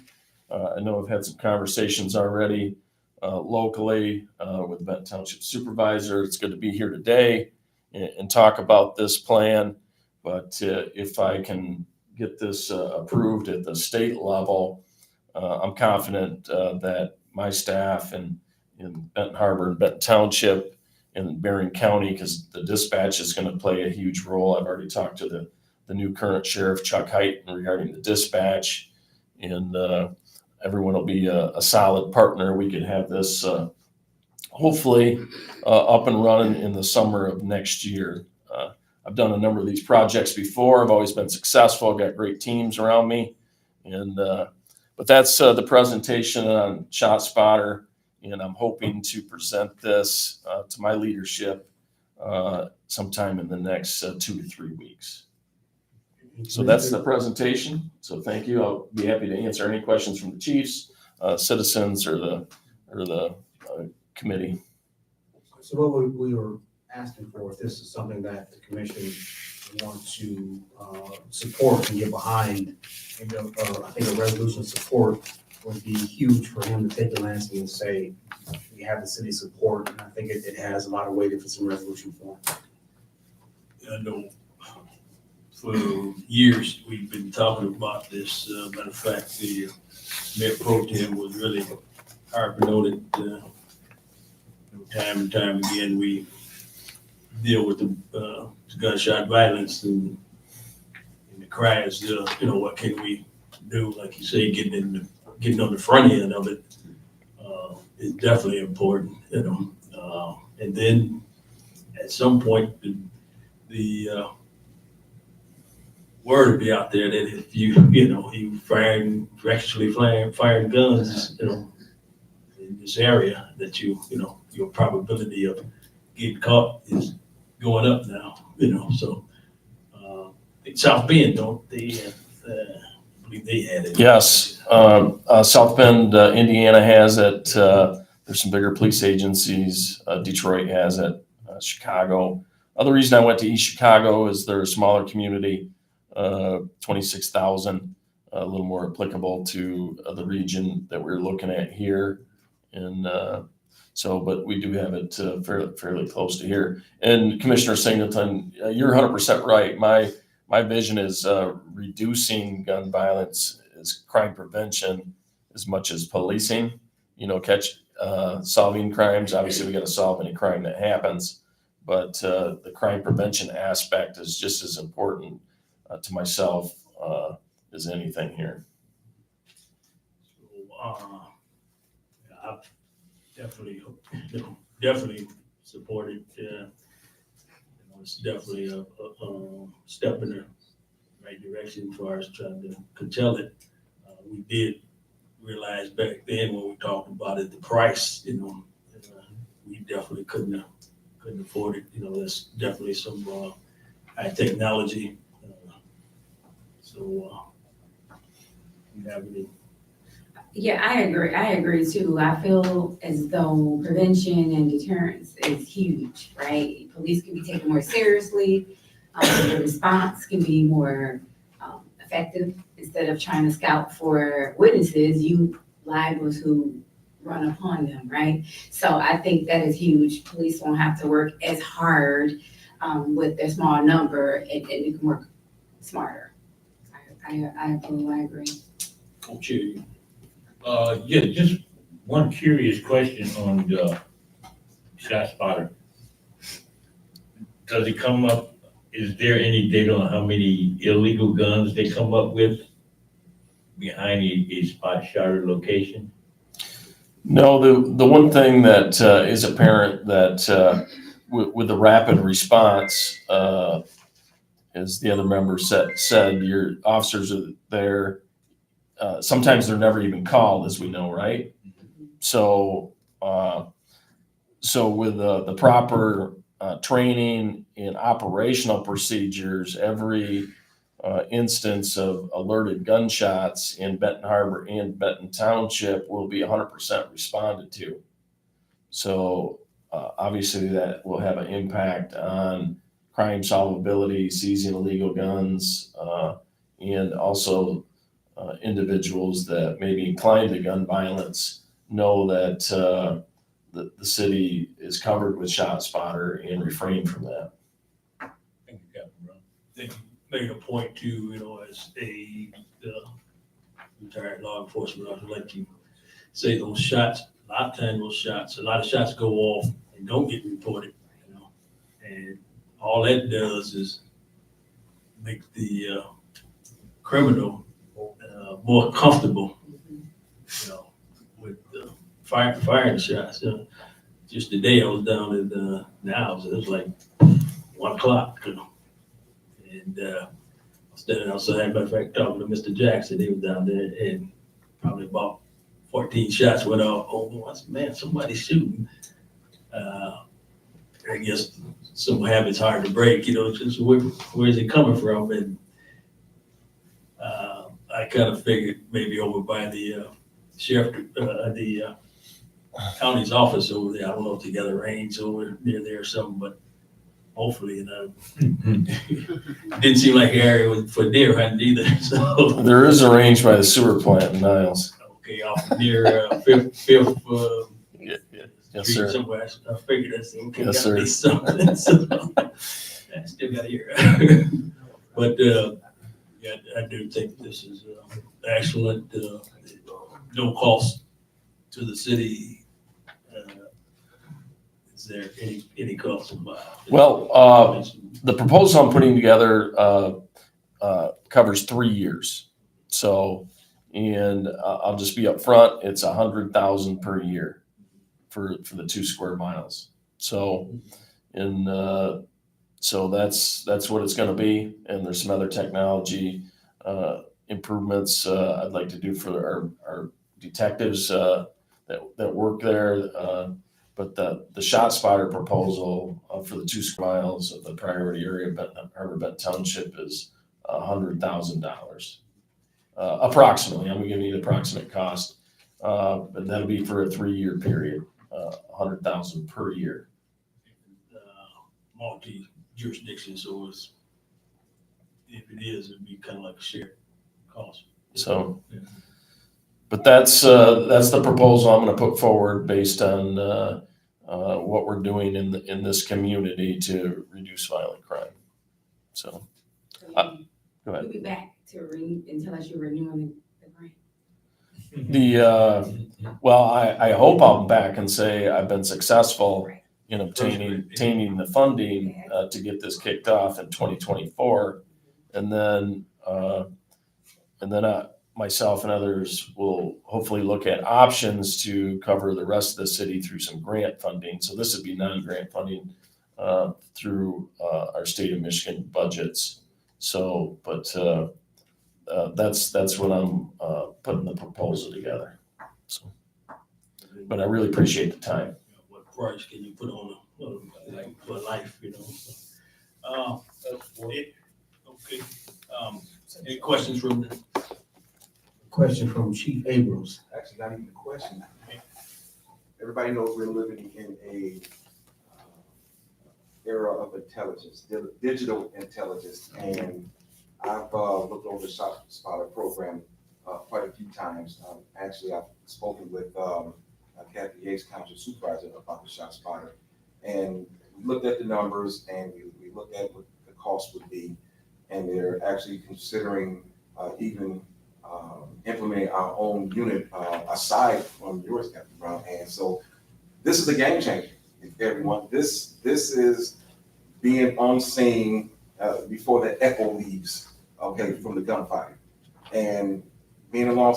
I know I've had some conversations already locally with the Benton Township Supervisor. It's good to be here today and talk about this plan. But if I can get this approved at the state level, I'm confident that my staff in Benton Harbor and Benton Township and Berrien County, because the dispatch is going to play a huge role. I've already talked to the new current sheriff, Chuck Height, regarding the dispatch, and everyone will be a solid partner. We could have this hopefully up and running in the summer of next year. I've done a number of these projects before. I've always been successful. I've got great teams around me, and but that's the presentation on ShotSpotter. And I'm hoping to present this to my leadership sometime in the next 2 to 3 weeks. So that's the presentation. So thank you. I'll be happy to answer any questions from the chiefs, citizens, or the committee. So what we were asking for, if this is something that the commission wants to support and get behind, or I think a resolution of support would be huge for him to take the landscape and say, we have the city's support, and I think it has a lot of weight if it's in resolution form. I know for years we've been talking about this. Matter of fact, the Mayor Pro Tem was really harping on it time and time again. We deal with the gunshot violence and the cries. What can we do? Like you say, getting on the front end of it is definitely important. And then at some point the word will be out there that if you actually firing guns, in this area, that your probability of getting caught is going up now. So South Bend, don't they? I believe they had it. Yes, South Bend, Indiana has it. There's some bigger police agencies. Detroit has it. Chicago. Other reason I went to East Chicago is they're a smaller community, 26,000, a little more applicable to the region that we're looking at here. And So, but we do have it fairly close to here. And Commissioner Singleton, you're 100% right. My vision is reducing gun violence is crime prevention as much as policing. Solving crimes. Obviously, we got to solve any crime that happens, but the crime prevention aspect is just as important to myself as anything here. So, I definitely support it. It's definitely a step in the right direction as far as trying to curtail it. We did realize back then when we talked about it, the price, we definitely couldn't afford it. There's definitely some high technology. You have any? Yeah, I agree too. I feel as though prevention and deterrence is huge, right? Police can be taken more seriously. The response can be more effective. Instead of trying to scout for witnesses, you libels who run upon them, right? So I think that is huge. Police won't have to work as hard with their small number, and you can work smarter. I agree. Chair, you. Yeah, just one curious question on the shot spotter. Does it come up, is there any data on how many illegal guns they come up with behind a spot shotter location? No, the one thing that is apparent that with the rapid response, as the other member said, your officers are there. Sometimes they're never even called, as we know, right? So with the proper training and operational procedures, every instance of alerted gunshots in Benton Harbor and Benton Township will be 100% responded to. So obviously that will have an impact on crime solvability, seizing illegal guns, and also individuals that may be inclined to gun violence know that the city is covered with ShotSpotter and refrain from that. Thank you, Captain Brown. I think you made a point too, as a retired law enforcement officer, like you say, those shots, a lot of times a lot of shots go off and don't get reported, and all that does is make the criminal more comfortable, with firing shots. Just today I was down in Niles, it was like 1:00, and I was standing outside, matter of fact, talking to Mr. Jackson, he was down there, and probably about 14 shots went off. Oh, I said, man, somebody's shooting. I guess some habits hard to break, just where's it coming from? And I kind of figured maybe over by the sheriff, the county's office over there. I don't know if they got a range over near there or something, but hopefully, didn't seem like an area for deer hunting either. So There is a range by the sewer plant in Niles. okay, off near Fifth Yes, Street sir. somewhere. I figured that's okay. Yes, Gotta be sir. something. So, I still got to hear. But yeah, I do think this is excellent. No cost to the city. Is there any cost involved? Well, the proposal I'm putting together covers 3 years. So, and I'll just be upfront, it's $100,000 per year for the 2 square miles. So, so that's what it's going to be. And there's some other technology improvements I'd like to do for our detectives that work there. But the ShotSpotter proposal for the 2 square miles of the priority area of Harbor Bend Township is $100,000. Approximately, I'm giving you the approximate cost, but that'll be for a 3-year period, $100,000 per year. Multi-jurisdiction, so if it is, it'd be kind of like a shared cost. So, Yeah. But that's the proposal I'm going to put forward based on what we're doing in this community to reduce violent crime. So, So go ahead. you'll be back to and tell us you're renewing the grant. Well, I hope I'm back and say I've been successful in obtaining the funding to get this kicked off in 2024, and then myself and others will hopefully look at options to cover the rest of the city through some grant funding. So this would be non-grant funding through our state of Michigan budgets. So, but that's what I'm putting the proposal together. So, but I really appreciate the time. What price can you put on like for life, you know? Okay. Any questions from? Question from Chief Abrams. Actually, not even a question. Everybody knows we're living in a era of intelligence, digital intelligence, and I've looked over the ShotSpotter program quite a few times. Actually, I've spoken with Kathy Yates, County Supervisor, about the ShotSpotter, and we looked at the numbers and we looked at what the cost would be, and they're actually considering even implementing our own unit aside from yours, Captain Brown. And so this is a game changer, everyone. This is being on scene before the echo leaves, okay, from the gunfire. And being in law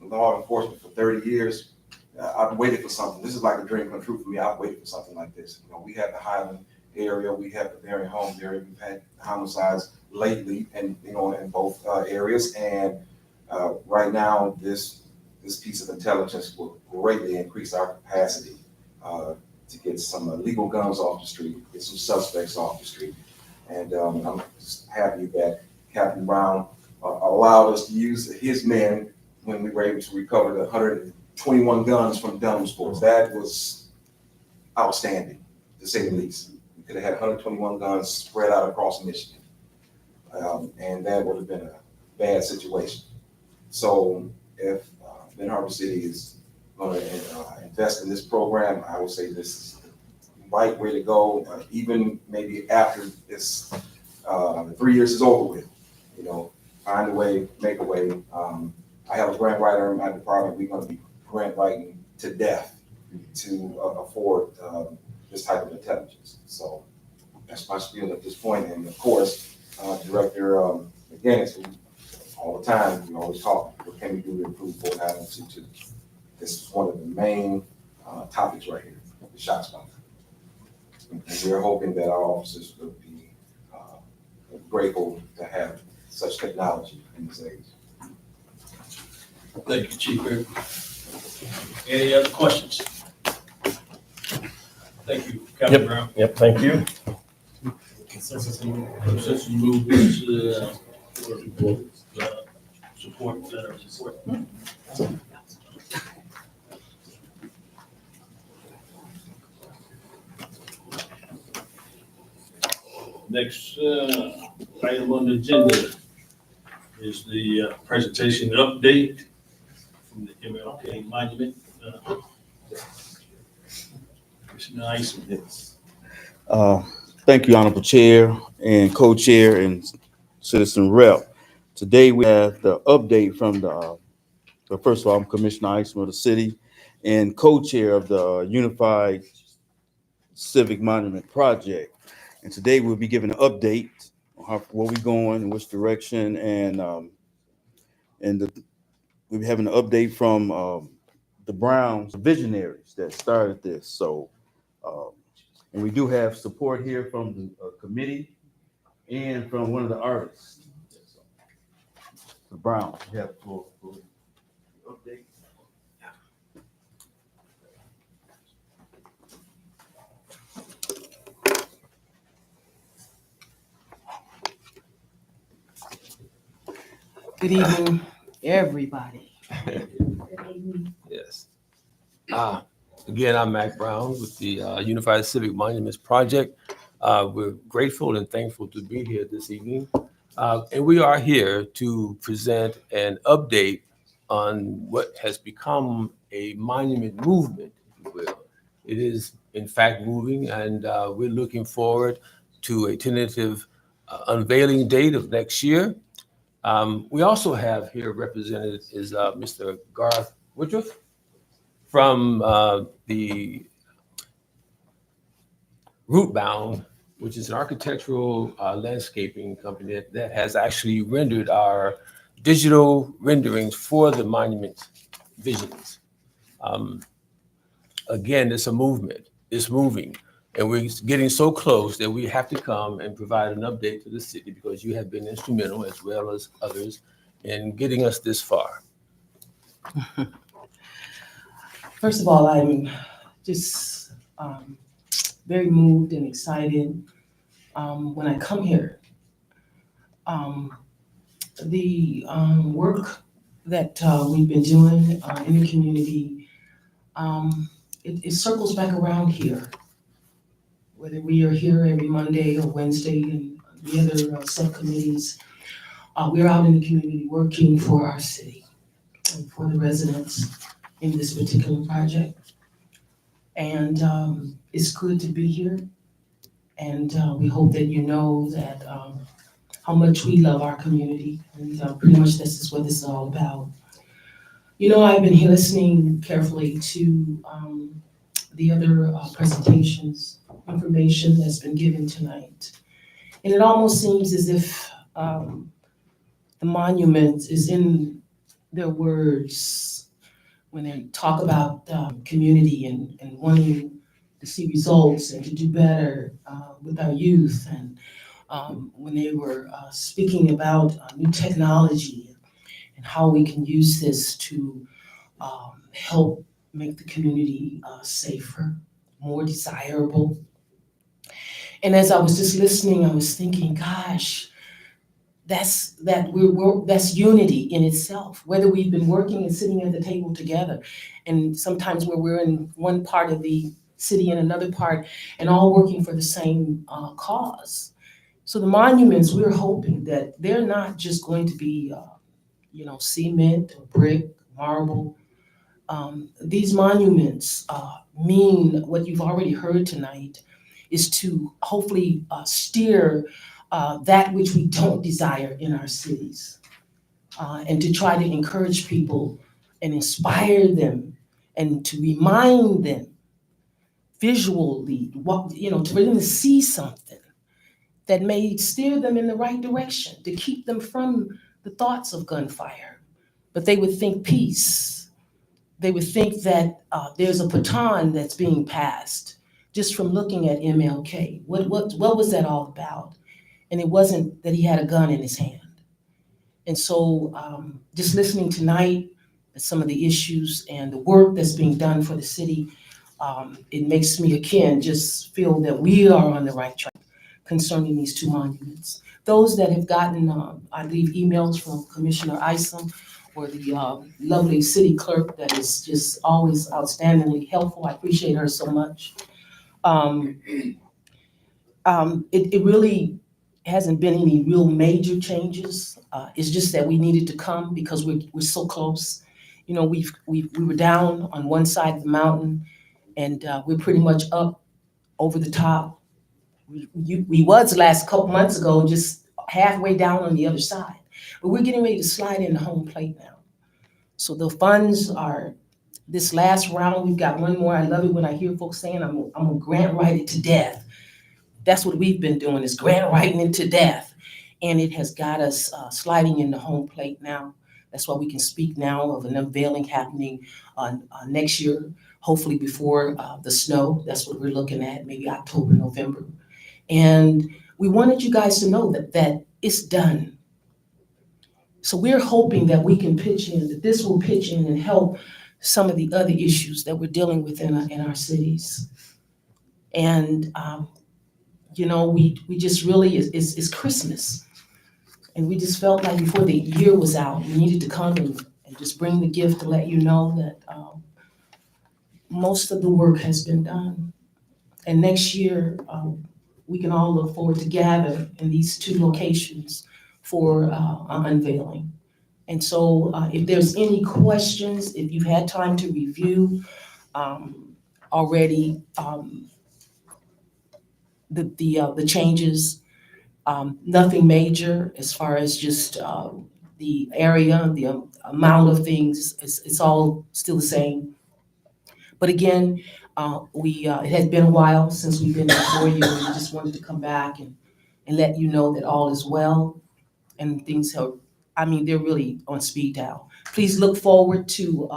enforcement for 30 years, I've waited for something. This is like a dream come true for me. I've waited for something like this. You know, we have the Highland area, we have the Marion Homes area, we've had homicides lately, and you know, in both areas. And right now, this piece of intelligence will greatly increase our capacity to get some legal guns off the street, get some suspects off the street. And I'm just happy that Captain Brown allowed us to use his men when we were able to recover the 121 guns from Dunham Sports. That was outstanding, to say the least. We could have had 121 guns spread out across Michigan, and that would have been a bad situation. So if Ben Harbor City is going to invest in this program, I would say this is the right way to go, even maybe after this 3 years is over with. You know, find a way, make a way. I have a grant writer in my department. We're going to be grant writing to death to afford this type of intelligence. So that's my spiel at this point. And of course, Director McGinnis, all the time, we always talk, what can we do to improve Fort Highland C2? This is one of the main topics right here, the ShotSpotter. And we're hoping that our officers will be grateful to have such technology in this age. Thank you, Chief Abrams. Any other questions? Thank you, Captain Brown. Yep, thank you. Consensus move this support. Next item on the agenda is the presentation update from the MLK Monument. Commissioner Isom. Yes. Thank you, Honorable Chair and Co-Chair and Citizen Rep. Today we have the update from first of all, I'm Commissioner Isom of the city and Co-Chair of the Unified Civic Monument Project. And today we'll be giving an update on where we're going, in which direction, and we'll be having an update from the Browns, the visionaries that started this. So, and we do have support here from the committee and from one of the artists. The Browns, we have for update. Good evening, everybody. Yes. Again, I'm Mac Brown with the Unified Civic Monuments Project. We're grateful and thankful to be here this evening. And we are here to present an update on what has become a monument movement, if you will. It is in fact moving, and we're looking forward to a tentative unveiling date of next year. We also have here represented is Mr. Garth Woodruff from the Rootbound, which is an architectural landscaping company that has actually rendered our digital renderings for the monument visions. Again, it's a movement. It's moving. And we're getting so close that we have to come and provide an update to the city because you have been instrumental, as well as others, in getting us this far. First of all, I'm just very moved and excited when I come here. The work that we've been doing in the community, it circles back around here. Whether we are here every Monday or Wednesday and the other subcommittees, we're out in the community working for our city and for the residents in this particular project. And it's good to be here. And we hope that you know that how much we love our community. And pretty much this is what this is all about. You know, I've been listening carefully to the other presentations, information that's been given tonight. And it almost seems as if the monument is in their words when they talk about community and wanting to see results and to do better with our youth. And when they were speaking about new technology and how we can use this to help make the community safer, more desirable. And as I was just listening, I was thinking, gosh, that's unity in itself. Whether we've been working and sitting at the table together, and sometimes where we're in one part of the city and another part, and all working for the same cause. So the monuments, we're hoping that they're not just going to be, cement or brick, marble. These monuments mean what you've already heard tonight is to hopefully steer that which we don't desire in our cities, and to try to encourage people and inspire them and to remind them visually, to really to see something that may steer them in the right direction, to keep them from the thoughts of gunfire. But they would think peace. They would think that there's a baton that's being passed just from looking at MLK. What was that all about? And it wasn't that he had a gun in his hand. And so just listening tonight at some of the issues and the work that's being done for the city, it makes me again just feel that we are on the right track concerning these two monuments. Those that have gotten, I believe, emails from Commissioner Isom or the lovely city clerk that is just always outstandingly helpful. I appreciate her so much. It really hasn't been any real major changes. It's just that we needed to come because we're so close. You know, we were down on one side of the mountain, and we're pretty much up over the top. We was last couple months ago, just halfway down on the other side. But we're getting ready to slide into home plate now. So the funds are, this last round, we've got one more. I love it when I hear folks saying, I'm gonna grant write it to death. That's what we've been doing, is grant writing it to death. And it has got us sliding into home plate now. That's why we can speak now of an unveiling happening next year, hopefully before the snow. That's what we're looking at, maybe October, November. And we wanted you guys to know that it's done. So we're hoping that we can pitch in, that this will pitch in and help some of the other issues that we're dealing with in our cities. And, we just really, it's Christmas. And we just felt like before the year was out, we needed to come and just bring the gift to let you know that most of the work has been done. And next year, we can all look forward to gather in these two locations for unveiling. And so if there's any questions, if you've had time to review already the changes, nothing major as far as just the area, the amount of things, it's all still the same. But again, it has been a while since we've been before you, and we just wanted to come back and let you know that all is well and things have, they're really on speed dial. Please look forward to,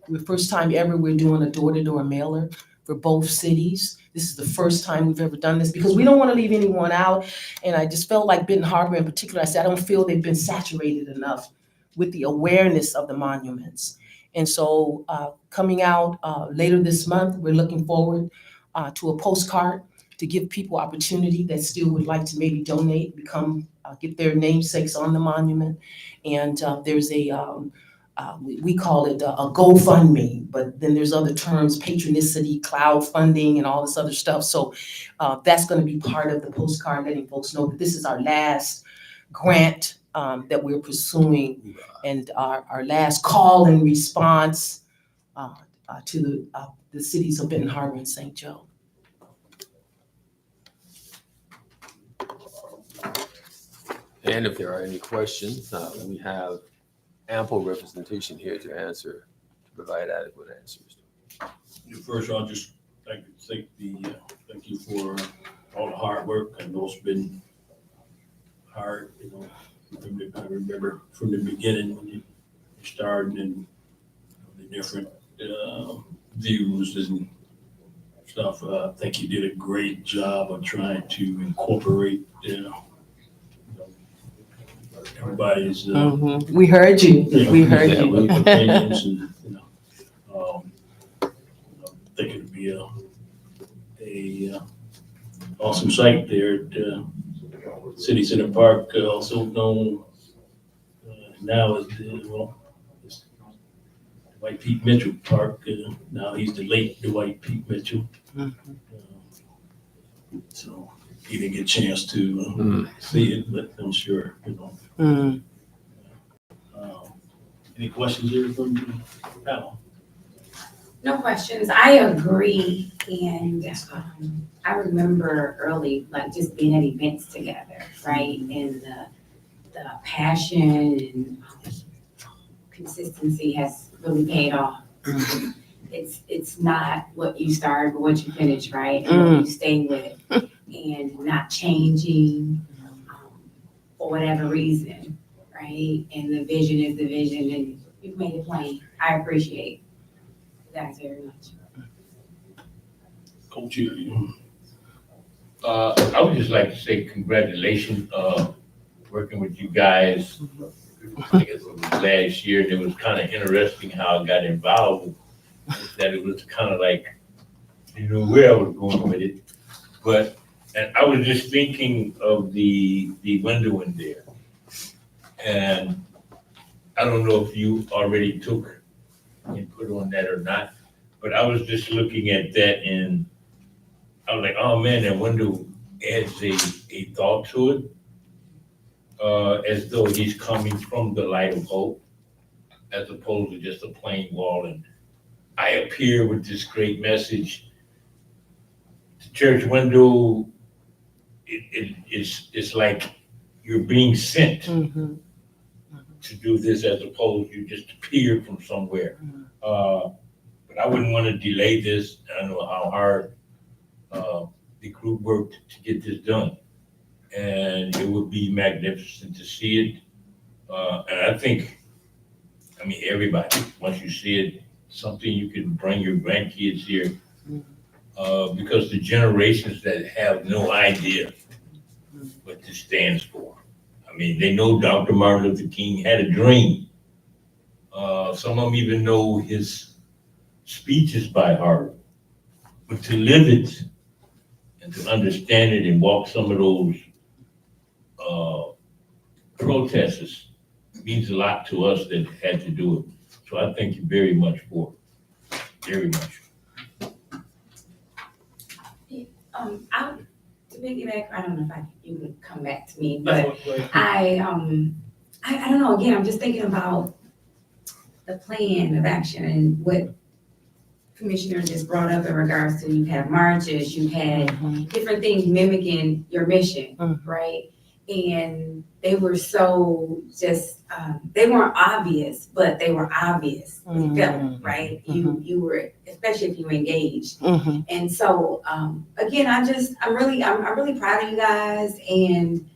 the first time ever we're doing a door-to-door mailer for both cities. This is the first time we've ever done this because we don't want to leave anyone out. And I just felt like Benton Harbor in particular, I said, I don't feel they've been saturated enough with the awareness of the monuments. And so coming out later this month, we're looking forward to a postcard to give people opportunity that still would like to maybe donate, get their namesakes on the monument. And there's we call it a GoFundMe, but then there's other terms, patronicity, cloud funding, and all this other stuff. So that's going to be part of the postcard, letting folks know that this is our last grant that we're pursuing and our last call and response to the cities of Benton Harbor and St. Joe. And if there are any questions, we have ample representation here to provide adequate answers. First, I'll just thank you for all the hard work. I know it's been hard, I remember from the beginning when you started and the different views and stuff. I think you did a great job of trying to incorporate, everybody's. We heard you. We heard yeah, you. opinions and, I think it'd be a awesome site there at City Center Park, also known now as it's Dwight Pete Mitchell Park. Now he's the late Dwight Pete Mitchell. So he didn't get a chance to see it, but I'm sure, Any questions here from the panel? No questions. I agree. And I remember early, like just being at events together, right? And the passion and consistency has really paid off. It's not what you start, but what you finish, right? And what you stay with and not changing for whatever reason, right? And the vision is the vision and you've made it plain. I appreciate you guys very much. Coach, you. I would just like to say congratulations, working with you guys. I guess it was last year, and it was kind of interesting how I got involved. That it was kind of like, where I was going with it. And I was just thinking of the window in there. And I don't know if you already took input on that or not, but I was just looking at that and I was like, oh man, that window adds a thought to it, as though he's coming from the light of hope, as opposed to just a plain wall. And I appear with this great message. The church window, it's like you're being sent to do this, as opposed you just appear from somewhere. But I wouldn't want to delay this. I know how hard the group worked to get this done, and it would be magnificent to see it. And I think, everybody, once you see it, something you can bring your grandkids here, because the generations that have no idea what this stands for. They know Dr. Martin Luther King had a dream. Some of them even know his speeches by heart, but to live it and to understand it and walk some of those protests means a lot to us that had to do it. So I thank you very much for it, very much. To piggyback, I don't know if you would come back to me, but I I don't know, again, I'm just thinking about the plan of action and what Commissioner just brought up in regards to, you have marches, you had different things mimicking your mission, right? And they were so just, they weren't obvious, but they were obvious, you felt, right? You were, especially if you engaged. And so, again, I'm really proud of you guys, and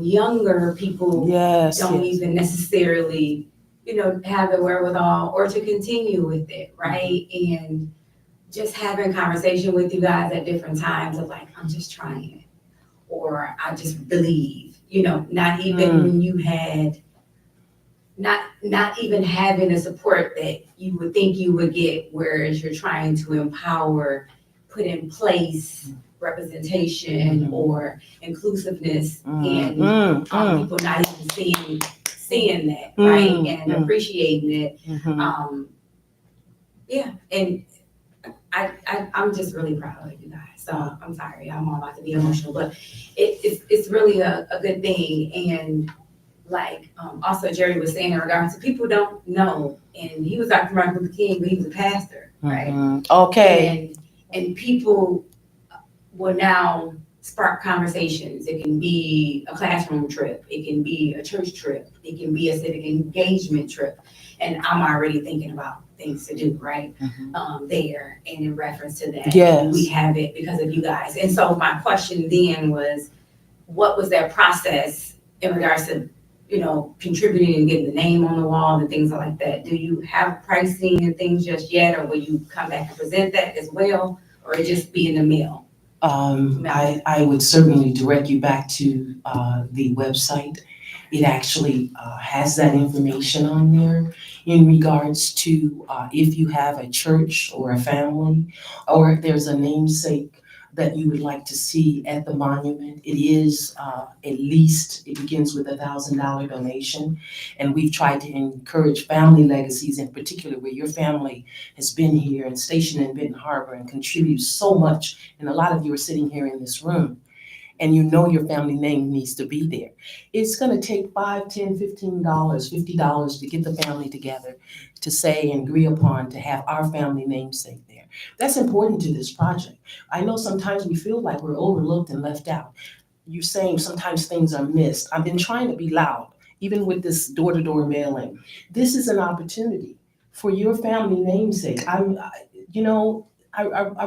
younger people don't even necessarily, have the wherewithal or to continue with it, right? And just having conversation with you guys at different times of like, I'm just trying it, or I just believe, not even when you had, not even having the support that you would think you would get, whereas you're trying to empower, put in place representation or inclusiveness, and people not even seeing that, right, and appreciating it. Yeah, and I'm just really proud of you guys. So I'm sorry, I'm all about to be emotional, but it's really a good thing. And like also Jerry was saying in regards to people don't know, and he was Dr. Martin Luther King, but he was a pastor, right? Okay. And people will now spark conversations. It can be a classroom trip, it can be a church trip, it can be a civic engagement trip, and I'm already thinking about things to do, right? There, and in reference to that, we have it because of you guys. And so my question then was, what was that process in regards to, contributing and getting the name on the wall and things like that? Do you have pricing and things just yet, or will you come back and present that as well, or it just be in the mail? I would certainly direct you back to the website. It actually has that information on there in regards to if you have a church or a family, or if there's a namesake that you would like to see at the monument. It is at least, it begins with $1,000 donation. And we've tried to encourage family legacies, in particular where your family has been here and stationed in Benton Harbor and contributes so much. And a lot of you are sitting here in this room, and your family name needs to be there. It's gonna take $5, $10, $15, $50 to get the family together to say and agree upon to have our family namesake there. That's important to this project. I know sometimes we feel like we're overlooked and left out. You're saying sometimes things are missed. I've been trying to be loud, even with this door-to-door mailing. This is an opportunity for your family namesake. Our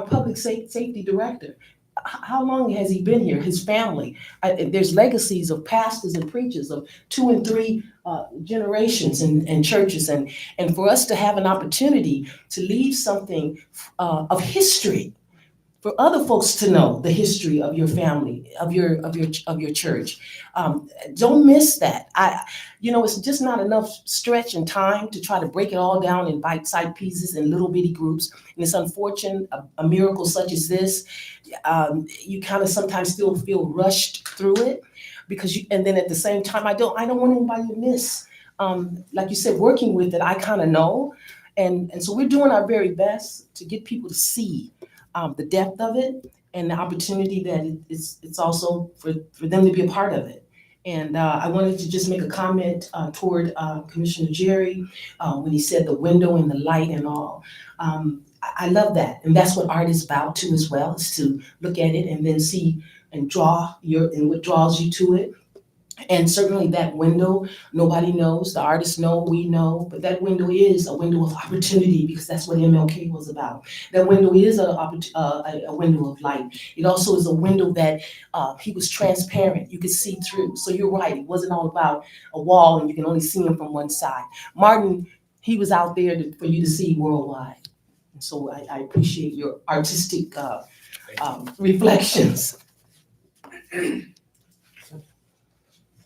public safety director, how long has he been here? His family. There's legacies of pastors and preachers of 2 and 3 generations and churches. And for us to have an opportunity to leave something of history, for other folks to know the history of your family, of your church. Don't miss that. It's just not enough stretch and time to try to break it all down in bite-sized pieces in little bitty groups. And it's unfortunate, a miracle such as this, you kind of sometimes still feel rushed through it because and then at the same time, I don't want anybody to miss. Like you said, working with it, I kind of know. And so we're doing our very best to get people to see the depth of it and the opportunity that it's also for them to be a part of it. And I wanted to just make a comment toward Commissioner Jerry when he said the window and the light and all. I love that. And that's what art is about too as well, is to look at it and then see and draw and what draws you to it. And certainly that window, nobody knows, the artists know, we know, but that window is a window of opportunity because that's what MLK was about. That window is a window of light. It also is a window that he was transparent, you could see through. So you're right, it wasn't all about a wall and you can only see him from one side. Martin, he was out there for you to see worldwide. And so I appreciate your artistic reflections.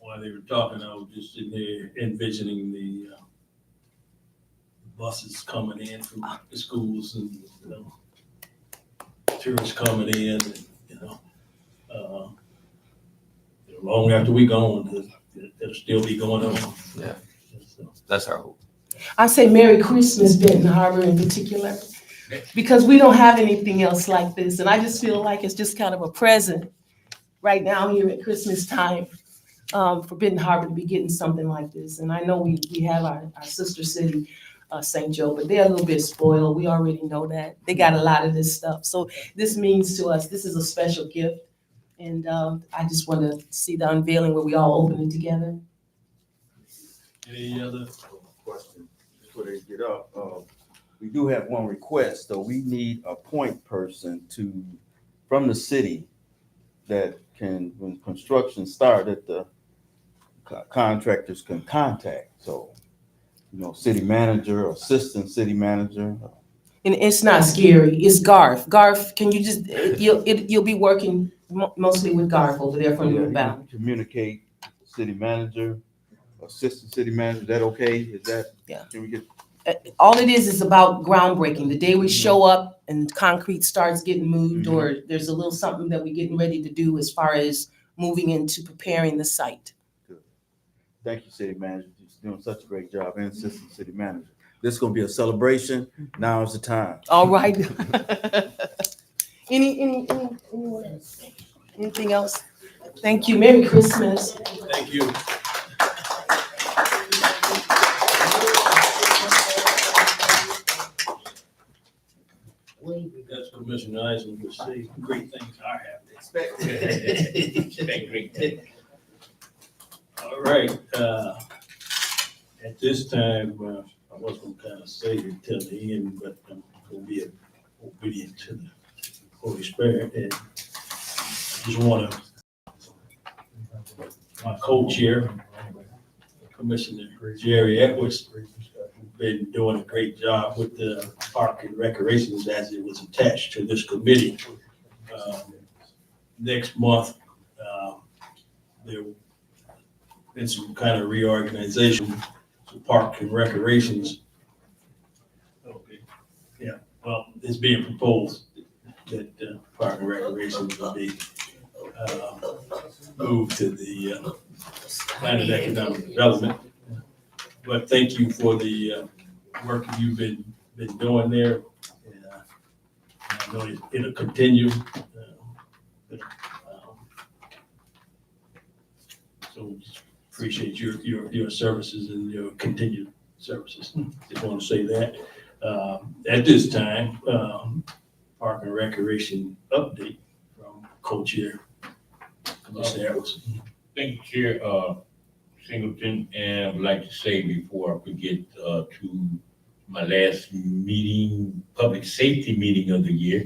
While they were talking, I was just sitting there envisioning the buses coming in from the schools and, tourists coming in, and, long after we gone, it'll still be going on. Yeah. So, That's our hope. I say Merry Christmas, Benton Harbor in particular, because we don't have anything else like this. And I just feel like it's just kind of a present right now here at Christmas time for Benton Harbor to be getting something like this. And I know we have our sister city, St. Joe, but they're a little bit spoiled. We already know that. They got a lot of this stuff. So this means to us, this is a special gift. And I just want to see the unveiling where we all open it together. Any other? Question before they get up. We do have one request, though. We need a point person from the city that can, when construction start, that the contractors can contact. So, city manager, assistant city manager. And it's not scary. It's Garth. Garth, can you just, you'll be working mostly with Garth over there from Yeah, New you Balance. can communicate, city manager, assistant city manager. Is that okay? Is that? Yeah. Can we get? All it is about groundbreaking. The day we show up and concrete starts getting moved, or there's a little something that we're getting ready to do as far as moving into preparing the site. Thank you, city manager. You're doing such a great job, and assistant city manager. This is gonna be a celebration. Now is the time. All right. Anyone else? Anything else? Thank you. Merry Christmas. Thank you. As Commissioner Eisner would say, great things are happening. Expect great things. All right, at this time, I was gonna kind of say it till the end, but I'm gonna be obedient to the Holy Spirit, and I just wanna, my co-chair, Commissioner Jerry Edwards, been doing a great job with the Park and Recreations as it was attached to this committee. Next month, there been some kind of reorganization to Park and Recreations. Okay, yeah, well, it's being proposed that Park and Recreations will be moved to the Plan of Economic Development. But thank you for the work you've been doing there. I know it'll continue. So appreciate your services and your continued services. Just want to say that. At this time, Park and Recreation update from co-chair Commissioner Edwards. Thank you, Chair Singleton, and I would like to say before I forget to my last meeting, public safety meeting of the year,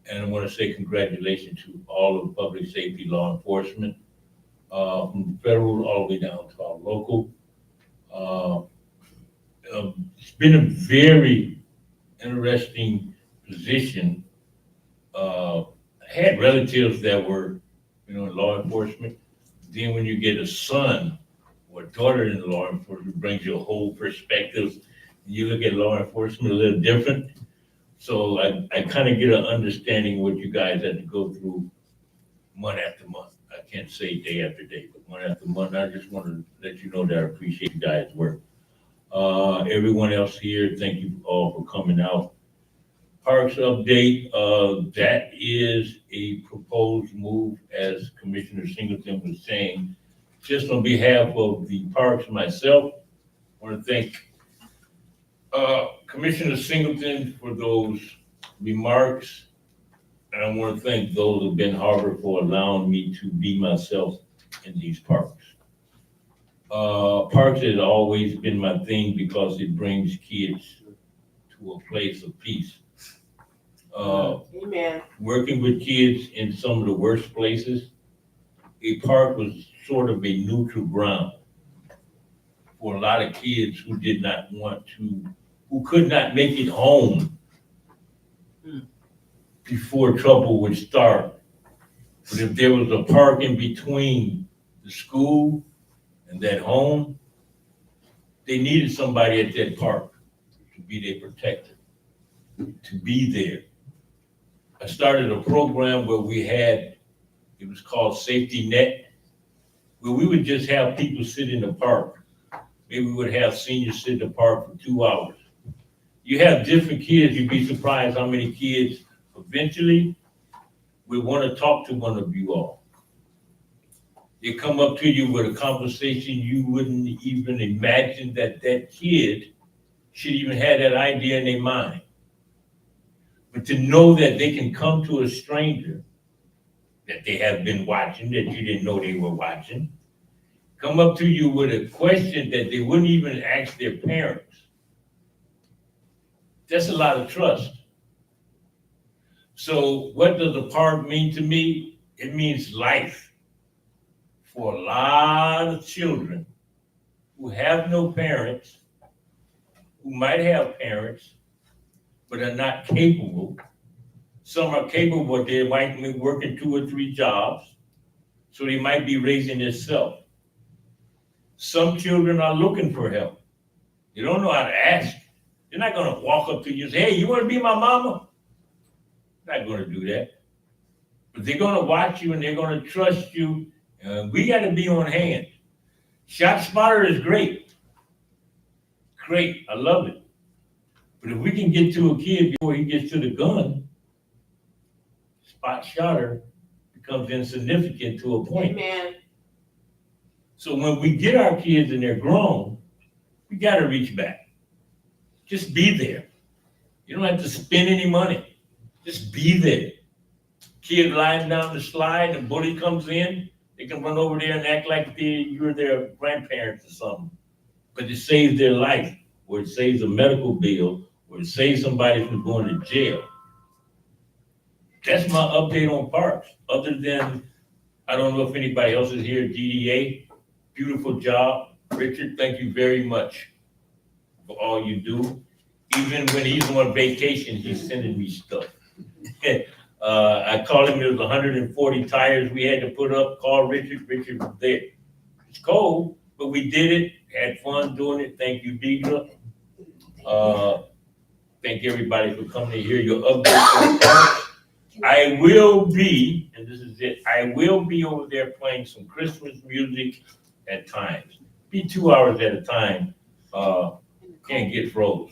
and I want to say congratulations to all of the public safety law enforcement, from federal all the way down to our local. It's been a very interesting position. I had relatives that were, in law enforcement. Then when you get a son or a daughter in law enforcement, it brings you a whole perspective. You look at law enforcement a little different. So I kind of get an understanding of what you guys had to go through month after month. I can't say day after day, but month after month. I just want to let you know that I appreciate you guys' work. Everyone else here, thank you all for coming out. Parks update, that is a proposed move, as Commissioner Singleton was saying. Just on behalf of the parks and myself, I want to thank Commissioner Singleton for those remarks. And I want to thank those of Ben Harbor for allowing me to be myself in these parks. Parks has always been my thing because it brings kids to a place of peace. Amen. Working with kids in some of the worst places, a park was sort of a neutral ground for a lot of kids who did not want to, who could not make it home before trouble would start. But if there was a park in between the school and that home, they needed somebody at that park to be their protector, to be there. I started a program where we had, it was called Safety Net, where we would just have people sit in the park. Maybe we would have seniors sit in the park for 2 hours. You have different kids, you'd be surprised how many kids eventually would want to talk to one of you all. They come up to you with a conversation you wouldn't even imagine that kid should even have that idea in their mind. But to know that they can come to a stranger that they have been watching, that you didn't know they were watching, come up to you with a question that they wouldn't even ask their parents. That's a lot of trust. So what does a park mean to me? It means life for a lot of children who have no parents, who might have parents, but are not capable. Some are capable, but they might be working 2 or 3 jobs, so they might be raising themselves. Some children are looking for help. They don't know how to ask. They're not gonna walk up to you and say, hey, you wanna be my mama? They're not gonna do that. But they're gonna watch you and they're gonna trust you. We gotta be on hand. Shot spotter is great. Great, I love it. But if we can get to a kid before he gets to the gun, spot shotter becomes insignificant to a point. Amen. So when we get our kids and they're grown, we gotta reach back. Just be there. You don't have to spend any money. Just be there. Kid lying down the slide, and bully comes in, they can run over there and act like you're their grandparents or something. But it saves their life, or it saves a medical bill, or it saves somebody from going to jail. That's my update on parks. Other than, I don't know if anybody else is here, DDA, beautiful job. Richard, thank you very much for all you do. Even when he's on vacation, he's sending me stuff. I called him, it was 140 tires we had to put up, called Richard was there. It's cold, but we did it, had fun doing it. Thank you, Deidre. Thank everybody for coming to hear your update. I will be, and this is it, I will be over there playing some Christmas music at times. Be 2 hours at a time, can't get froze.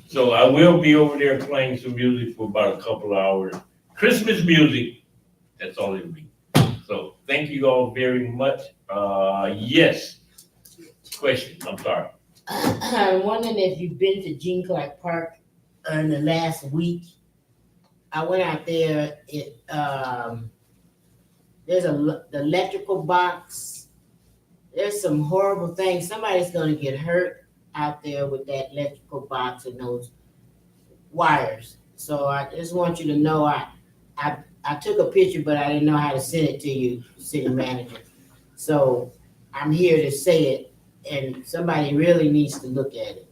So I will be over there playing some music for about a couple hours. Christmas music, that's all it'll be. So thank you all very much. Yes, question, I'm sorry. I'm wondering if you've been to Gene Clark Park in the last week. I went out there, there's the electrical box. There's some horrible things. Somebody's gonna get hurt out there with that electrical box and those wires. So I just want you to know, I took a picture, but I didn't know how to send it to you, city manager. So I'm here to say it, and somebody really needs to look at it.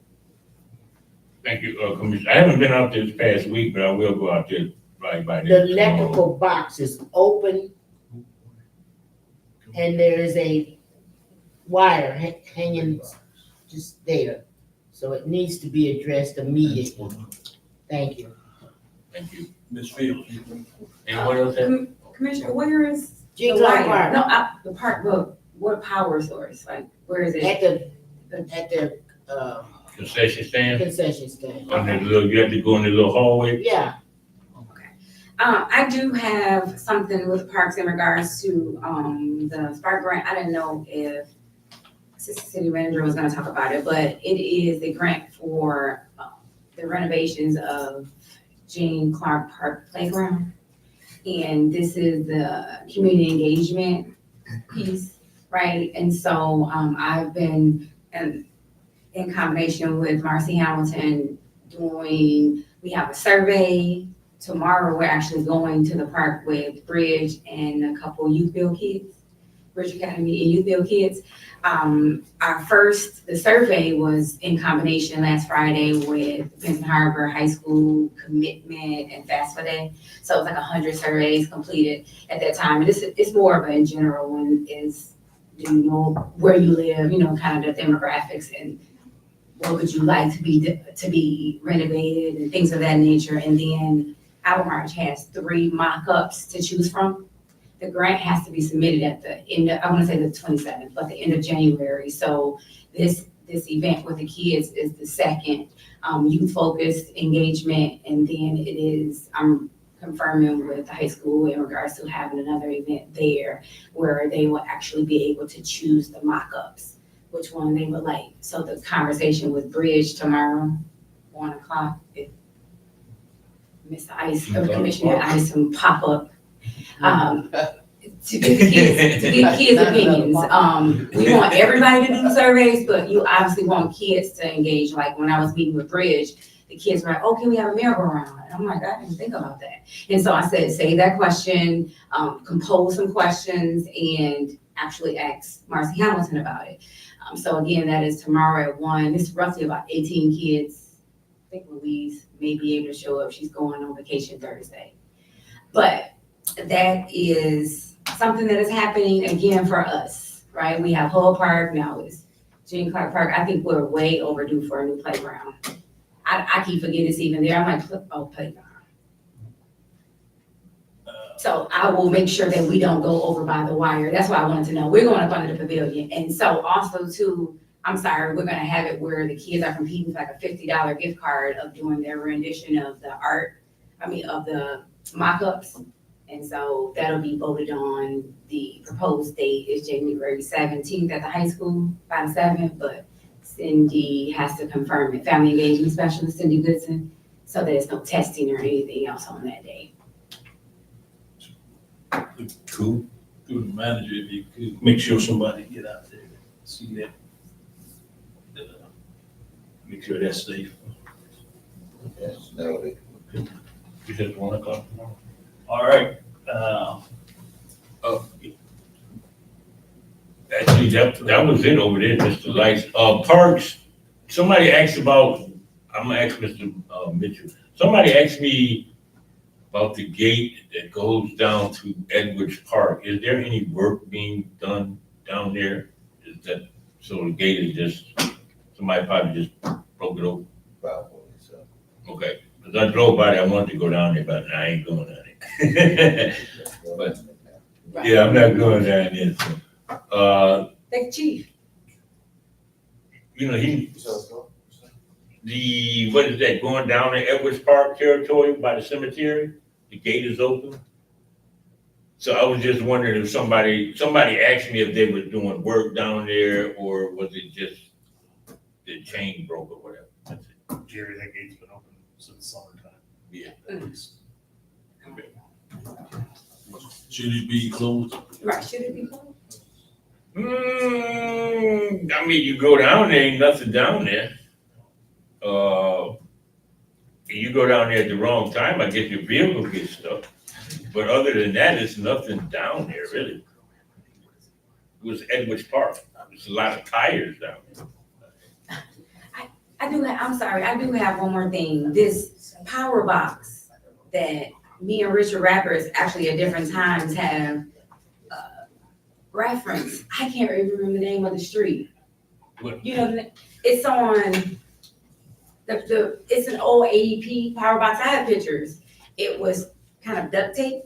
Thank you, Commissioner. I haven't been out there this past week, but I will go out there right by The there. electrical box is open, and there is a wire hanging just there. So it needs to be addressed immediately. Thank you. Thank you. Ms. Fields. Anyone else have? Commissioner, where is the Gene Clark wire? Park, No, the park, but what power source? Like, where is it? at the Concession stand? concession stand. On that little, you have to go in the little hallway? Yeah, I do have something with parks in regards to, the Spark grant. I didn't know if Assistant City Manager was gonna talk about it, but it is a grant for, the renovations of Gene Clark Park Playground. And this is the community engagement piece, right? And so, I've been in combination with Marcy Hamilton we have a survey. Tomorrow, we're actually going to the park with Bridge and a couple Youth Build kids, Bridge Academy and Youth Build kids. The survey was in combination last Friday with Benton Harbor High School Commitment and FAFSA Day. So it was like 100 surveys completed at that time. And it's more of a in general one is, do you know where you live, kind of the demographics and what would you like to be renovated and things of that nature. And then Our March has 3 mock-ups to choose from. The grant has to be submitted at the end of, I want to say the 27th, but the end of January. So this event with the kids is the second youth-focused engagement. And then it is, I'm confirming with the high school in regards to having another event there where they will actually be able to choose the mock-ups, which one they would like. So the conversation with Bridge tomorrow, 1 o'clock, if Mr. Ice, or Commissioner Ice can pop up, to get kids' opinions. We want everybody to do the surveys, but you obviously want kids to engage. Like when I was meeting with Bridge, the kids were like, oh, can we have a merry-go-round? And I'm like, I didn't think about that. And so I said, save that question, compose some questions, and actually ask Marcy Hamilton about it. So again, that is tomorrow at 1. It's roughly about 18 kids. I think Louise may be able to show up. She's going on vacation Thursday. But that is something that is happening again for us, right? We have Hull Park, now it's Jean Clark Park. I think we're way overdue for a new playground. I keep forgetting it's even there. I'm like, oh, playground. So I will make sure that we don't go over by the wire. That's why I wanted to know. We're going up under the pavilion. And so also too, I'm sorry, we're gonna have it where the kids are competing for like a $50 gift card of doing their rendition of the of the mock-ups. And so that'll be voted on. The proposed date is January 17th at the high school by the 7th, but Cindy has to confirm it. Family engagement specialist Cindy Goodson, so there's no testing or anything else on that day. Cool. Through the manager, if you could make sure somebody get out there and see that. Make sure that's safe. Yes, noted. You said 1 o'clock tomorrow? All right, Actually, that was it over there, Mr. Lights. Parks, somebody asked about, I'm gonna ask Mr. Mitchell. Somebody asked me about the gate that goes down to Edwards Park. Is there any work being done down there? Is that, so the gate is just, somebody probably just broke it open? Probably, so. Okay, because I drove by there, I wanted to go down there, but I ain't going down there. But, yeah, I'm not going down there, so. The chief. You know, what is that, going down to Edwards Park territory by the cemetery? The gate is open. So I was just wondering if somebody asked me if they were doing work down there, or was it just the chain broke or whatever? That's it. Jerry, that gate's been open since summertime. Yeah. should it be closed? Right, should it be closed? I mean, you go down there, ain't nothing down there. You go down there at the wrong time, I guess your vehicle gets stuck. But other than that, there's nothing down there, really. It was Edwards Park. There's a lot of tires down there. I'm sorry, I do have one more thing. This power box that me and Richard Rappers actually at different times have referenced. I can't even remember the name of the street. What? You know, it's on it's an old AEP power box. I have pictures. It was kind of duct tape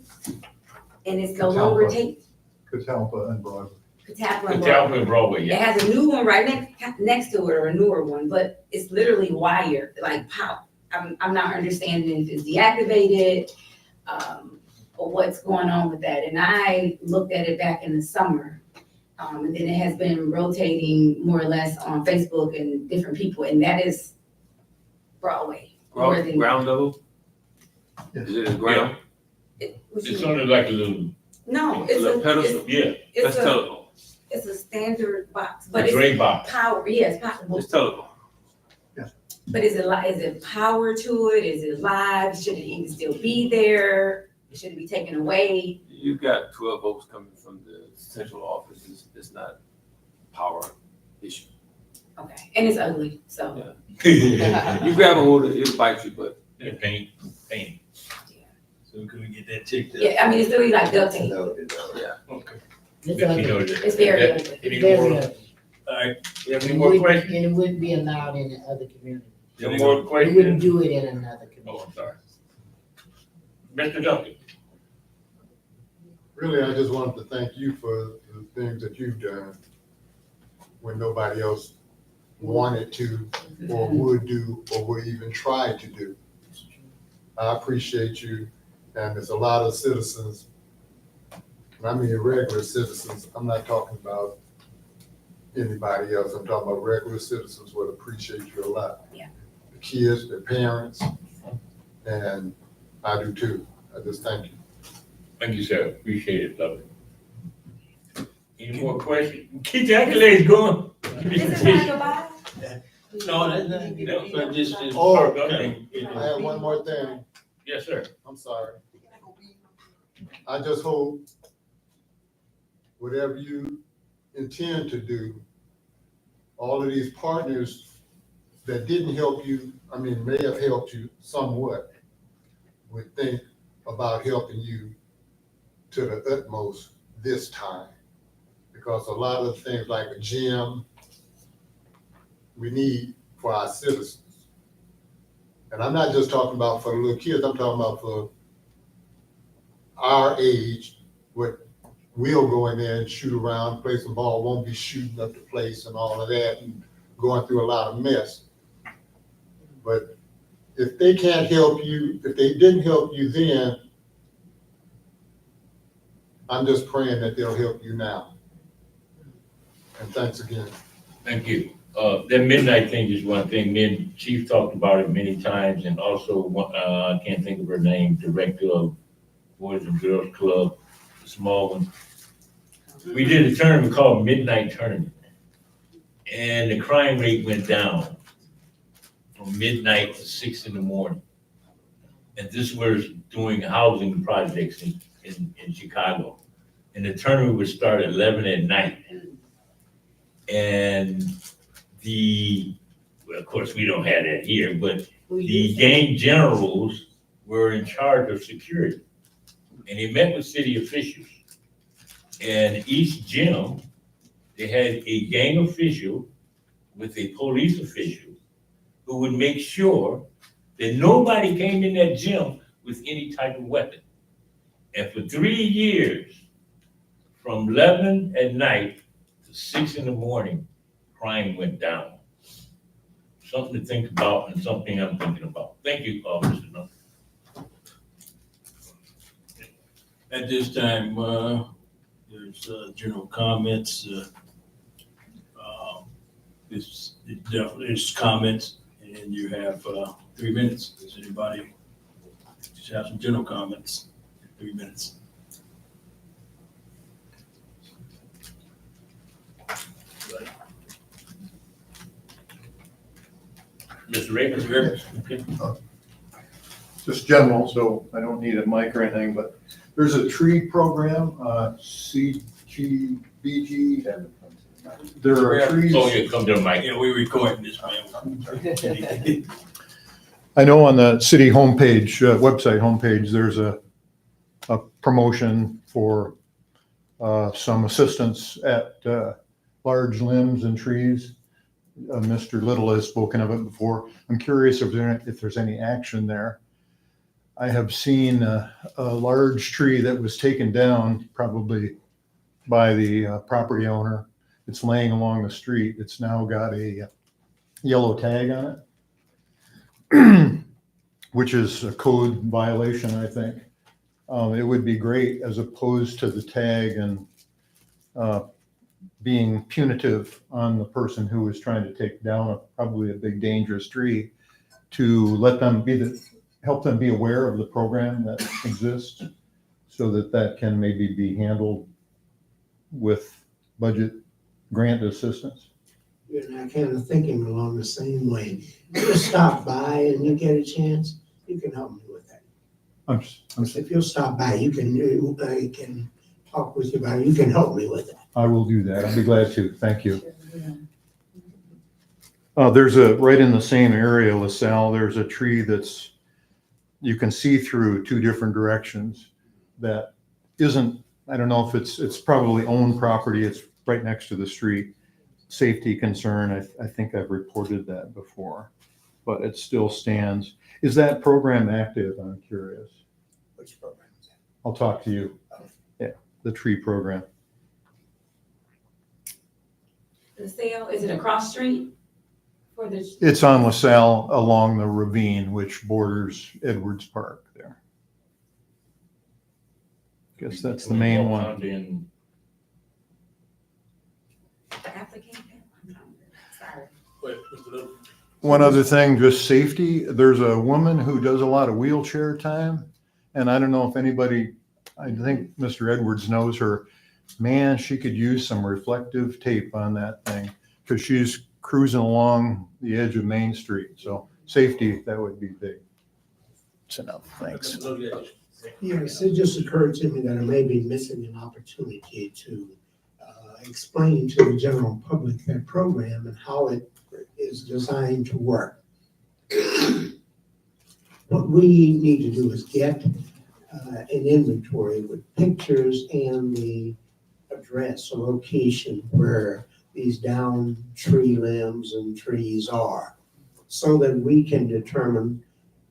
and it's no longer taped. Catalpa and Broadway. Catalpa and Broadway, It yeah. has a new one right next to it, or a newer one, but it's literally wired, like power. I'm not understanding if it's deactivated, or what's going on with that. And I looked at it back in the summer. And then it has been rotating more or less on Facebook and different people, and that is Broadway. more than- Ground level? Yes. Is it a ground? What you It's mean? only like a little, No, A it's little a, pedestal? yeah, it's That's a, telephone. it's a standard box, a but it's gray box. power, yes, power. It's telephone. But is it power to it? Is it live? Should it even still be there? Should it be taken away? You got 12 volts coming from the central office. It's not power issue. Okay, and it's ugly, so. Yeah. You grab a hold of it, it'll bite you, but Paint. So can we get that checked out? Yeah, I mean, it's literally like duct tape. yeah. Okay. It's You ugly. know, that- It's very that- ugly. Any It's very more, ugly. all right, you have any And more it questions? and it wouldn't be allowed in the other community. Any more They wouldn't questions? do it in another Oh, community. I'm sorry. Mr. Duncan? Really, I just wanted to thank you for the things that you've done when nobody else wanted to or would do or would even try to do. I appreciate you And there's a lot of citizens, and I mean regular citizens, I'm not talking about anybody else, I'm talking about regular citizens would appreciate you a lot. Yeah. The kids, their parents, and I do too. I just thank you. Thank you, sir. Appreciate it, love it. Any more questions? Keep the accolades going. This is not goodbye. No, but this is. Oh, okay. I have one more thing. Yes, sir. I'm sorry. I just hope whatever you intend to do, all of these partners that didn't help you, I mean, may have helped you somewhat, would think about helping you to the utmost this time. Because a lot of things like a gym, we need for our citizens. And I'm not just talking about for the little kids, I'm talking about for our age, what we'll go in there and shoot around, play some ball, won't be shooting up the place and all of that and going through a lot of mess. But if they can't help you, if they didn't help you then, I'm just praying that they'll help you now. And thanks again. Thank you. That midnight thing is one thing. Me and Chief talked about it many times, and also, I can't think of her name, director of Boys and Girls Club, the small one. We did a tournament called Midnight Tournament, and the crime rate went down from midnight to 6 in the morning. And this was doing housing projects in Chicago. And the tournament would start at 11 at night. And well, of course, we don't have that here, but the gang generals were in charge of security. And they met with city officials. And each gym, they had a gang official with a police official who would make sure that nobody came in that gym with any type of weapon. And for 3 years, from 11 at night to 6 in the morning, crime went down. Something to think about and something I'm thinking about. Thank you, Mr. Nutter. At this time, there's general comments. It's definitely comments, and you have 3 minutes. Does anybody just have some general comments? 3 minutes. Mr. Ravens, okay. Just general, so I don't need a mic or anything, but there's a tree program, CGBG. There are trees. Oh, yeah, come to the mic. Yeah, we're recording this, man. I know on the city homepage, website homepage, there's a promotion for some assistance at large limbs and trees. Mr. Little has spoken of it before. I'm curious if there's any action there. I have seen a large tree that was taken down probably by the property owner. It's laying along the street. It's now got a yellow tag on it, which is a code violation, I think. It would be great, as opposed to the tag and being punitive on the person who is trying to take down probably a big dangerous tree, to let them help them be aware of the program that exists, so that can maybe be handled with budget grant assistance. And I kind of thinking along the same way. You just stop by and you get a chance, you can help me with that. If you'll stop by, I can talk with you about it. You can help me with it. I will do that. I'll be glad to. Thank you. There's right in the same area, LaSalle, there's a tree you can see through 2 different directions that isn't, I don't know if it's probably owned property. It's right next to the street. Safety concern. I think I've reported that before, but it still stands. Is that program active? I'm curious. Which program is that? I'll talk to you. Yeah, the tree program. The sale, is it across street for the? It's on LaSalle along the ravine, which borders Edwards Park there. guess that's the main one. Then Applicant, sorry. Wait, Mr. Little. One other thing, just safety. There's a woman who does a lot of wheelchair time. And I don't know if anybody, I think Mr. Edwards knows her. Man, she could use some reflective tape on that thing because she's cruising along the edge of Main Street. So safety, that would be big. That's enough. Thanks. Mr. Little, yes. Yes, it just occurred to me that I may be missing an opportunity to explain to the general public that program and how it is designed to work. What we need to do is get an inventory with pictures and the address or location where these down tree limbs and trees are, so that we can determine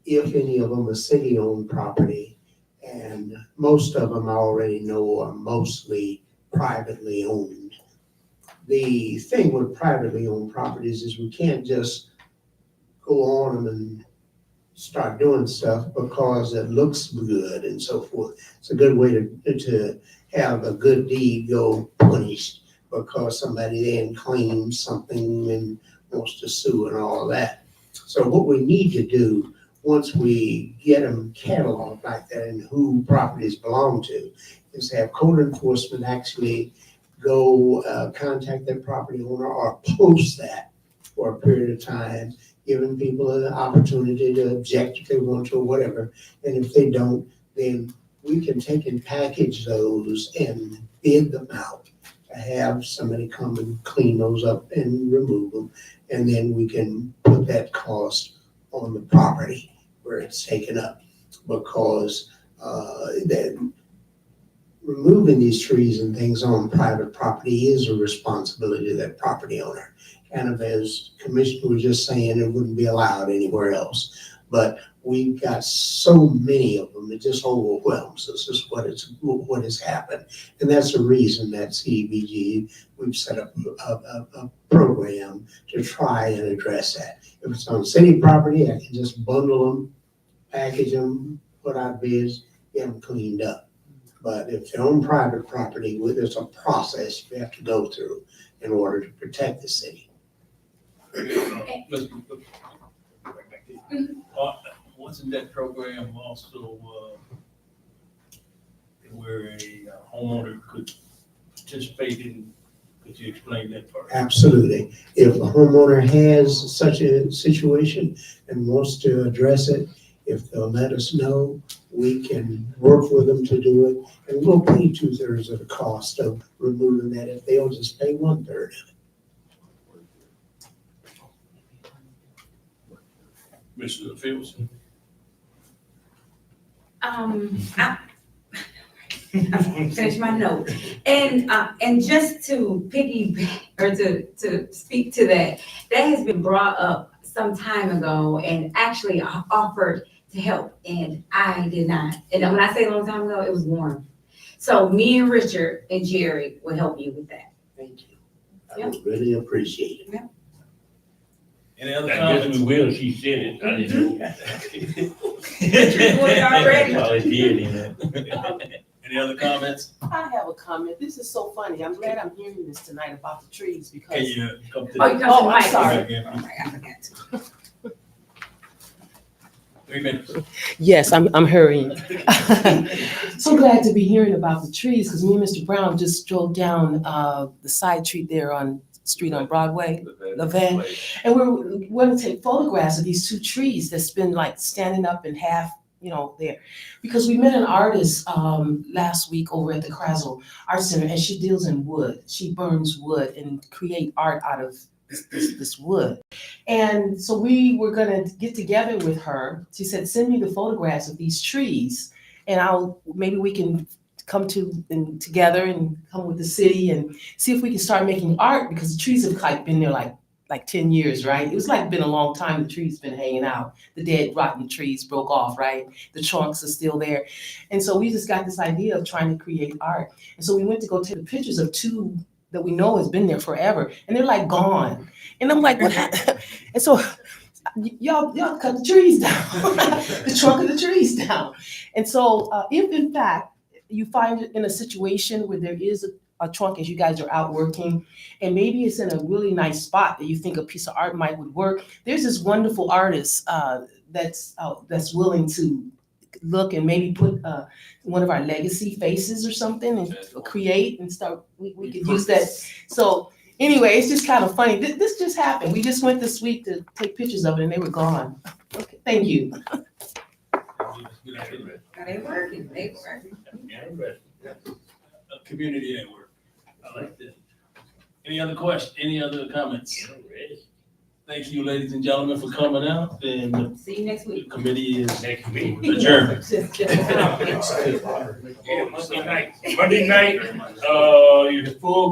if any of them are city-owned property, and most of them I already know are mostly privately owned. The thing with privately owned properties is we can't just go on them and start doing stuff because it looks good and so forth. It's a good way to have a good deed go punished because somebody then claims something and wants to sue and all of that. So what we need to do, once we get them cataloged like that and who properties belong to, is have code enforcement actually go contact their property owner or post that for a period of time, giving people an opportunity to object if they want to or whatever. And if they don't, then we can take and package those and bid them out to have somebody come and clean those up and remove them. And then we can put that cost on the property where it's taken up, because then removing these trees and things on private property is a responsibility of that property owner. Kind of as Commissioner was just saying, it wouldn't be allowed anywhere else. But we've got so many of them, it just overwhelms us. This is what has happened. And that's the reason that CDBG, we've set up a program to try and address that. If it's on city property, I can just bundle them, package them, put out bids, get them cleaned up. But if they're on private property, there's a process you have to go through in order to protect the city. Wasn't that program also where a homeowner could participate in? Could you explain that part? Absolutely. If a homeowner has such a situation and wants to address it, if they'll let us know, we can work with them to do it. And we'll pay 2/3 of the cost of removing that if they'll just pay 1/3 of it. Mr. Fields? I finish my note. And just to piggyback or to speak to that, that has been brought up some time ago and actually offered to help, and I did not. And when I say a long time ago, it was warm. So me and Richard and Jerry will help you with that. Thank you. I would really appreciate it. Any other I guess comments? we will, she said it. I didn't know. Richard was already. Well, it did, you know. Any other comments? I have a comment. This is so funny. I'm glad I'm hearing this tonight about the trees Can because you come to Oh, you the? come to the I'm mic. sorry. I forgot to. 3 minutes. Yes, I'm hurrying. So glad to be hearing about the trees because me and Mr. Brown just drove down the side street there on street on Broadway, Levan, and we're going to take photographs of these 2 trees that's been like standing up in half, there. Because we met an artist last week over at the Krasel Art Center, and she deals in wood. She burns wood and create art out of this wood. And so we were gonna get together with her. She said, send me the photographs of these trees and maybe we can come together and come with the city and see if we can start making art, because the trees have been there like 10 years, right? It was been a long time the trees been hanging out. The dead rotten trees broke off, right? The trunks are still there. And so we just got this idea of trying to create art. And so we went to go take the pictures of 2 that we know has been there forever, and they're gone. And I'm like, what happened? And so y'all cut the trees down, the trunk of the trees down. And so if in fact, you find in a situation where there is a trunk as you guys are out working, and maybe it's in a really nice spot that you think a piece of art might would work. There's this wonderful artist that's willing to look and maybe put one of our legacy faces or something and create and start. We could use that. So anyway, it's just kind of funny. This just happened. We just went this week to take pictures of it and they were gone. Okay, thank you. They working, they working. Community at work. I like that. Any other questions? Any other comments? Thank you, ladies and gentlemen, for coming out, and the See you next week. committee is Next week. adjourned. Yeah, Monday night, your full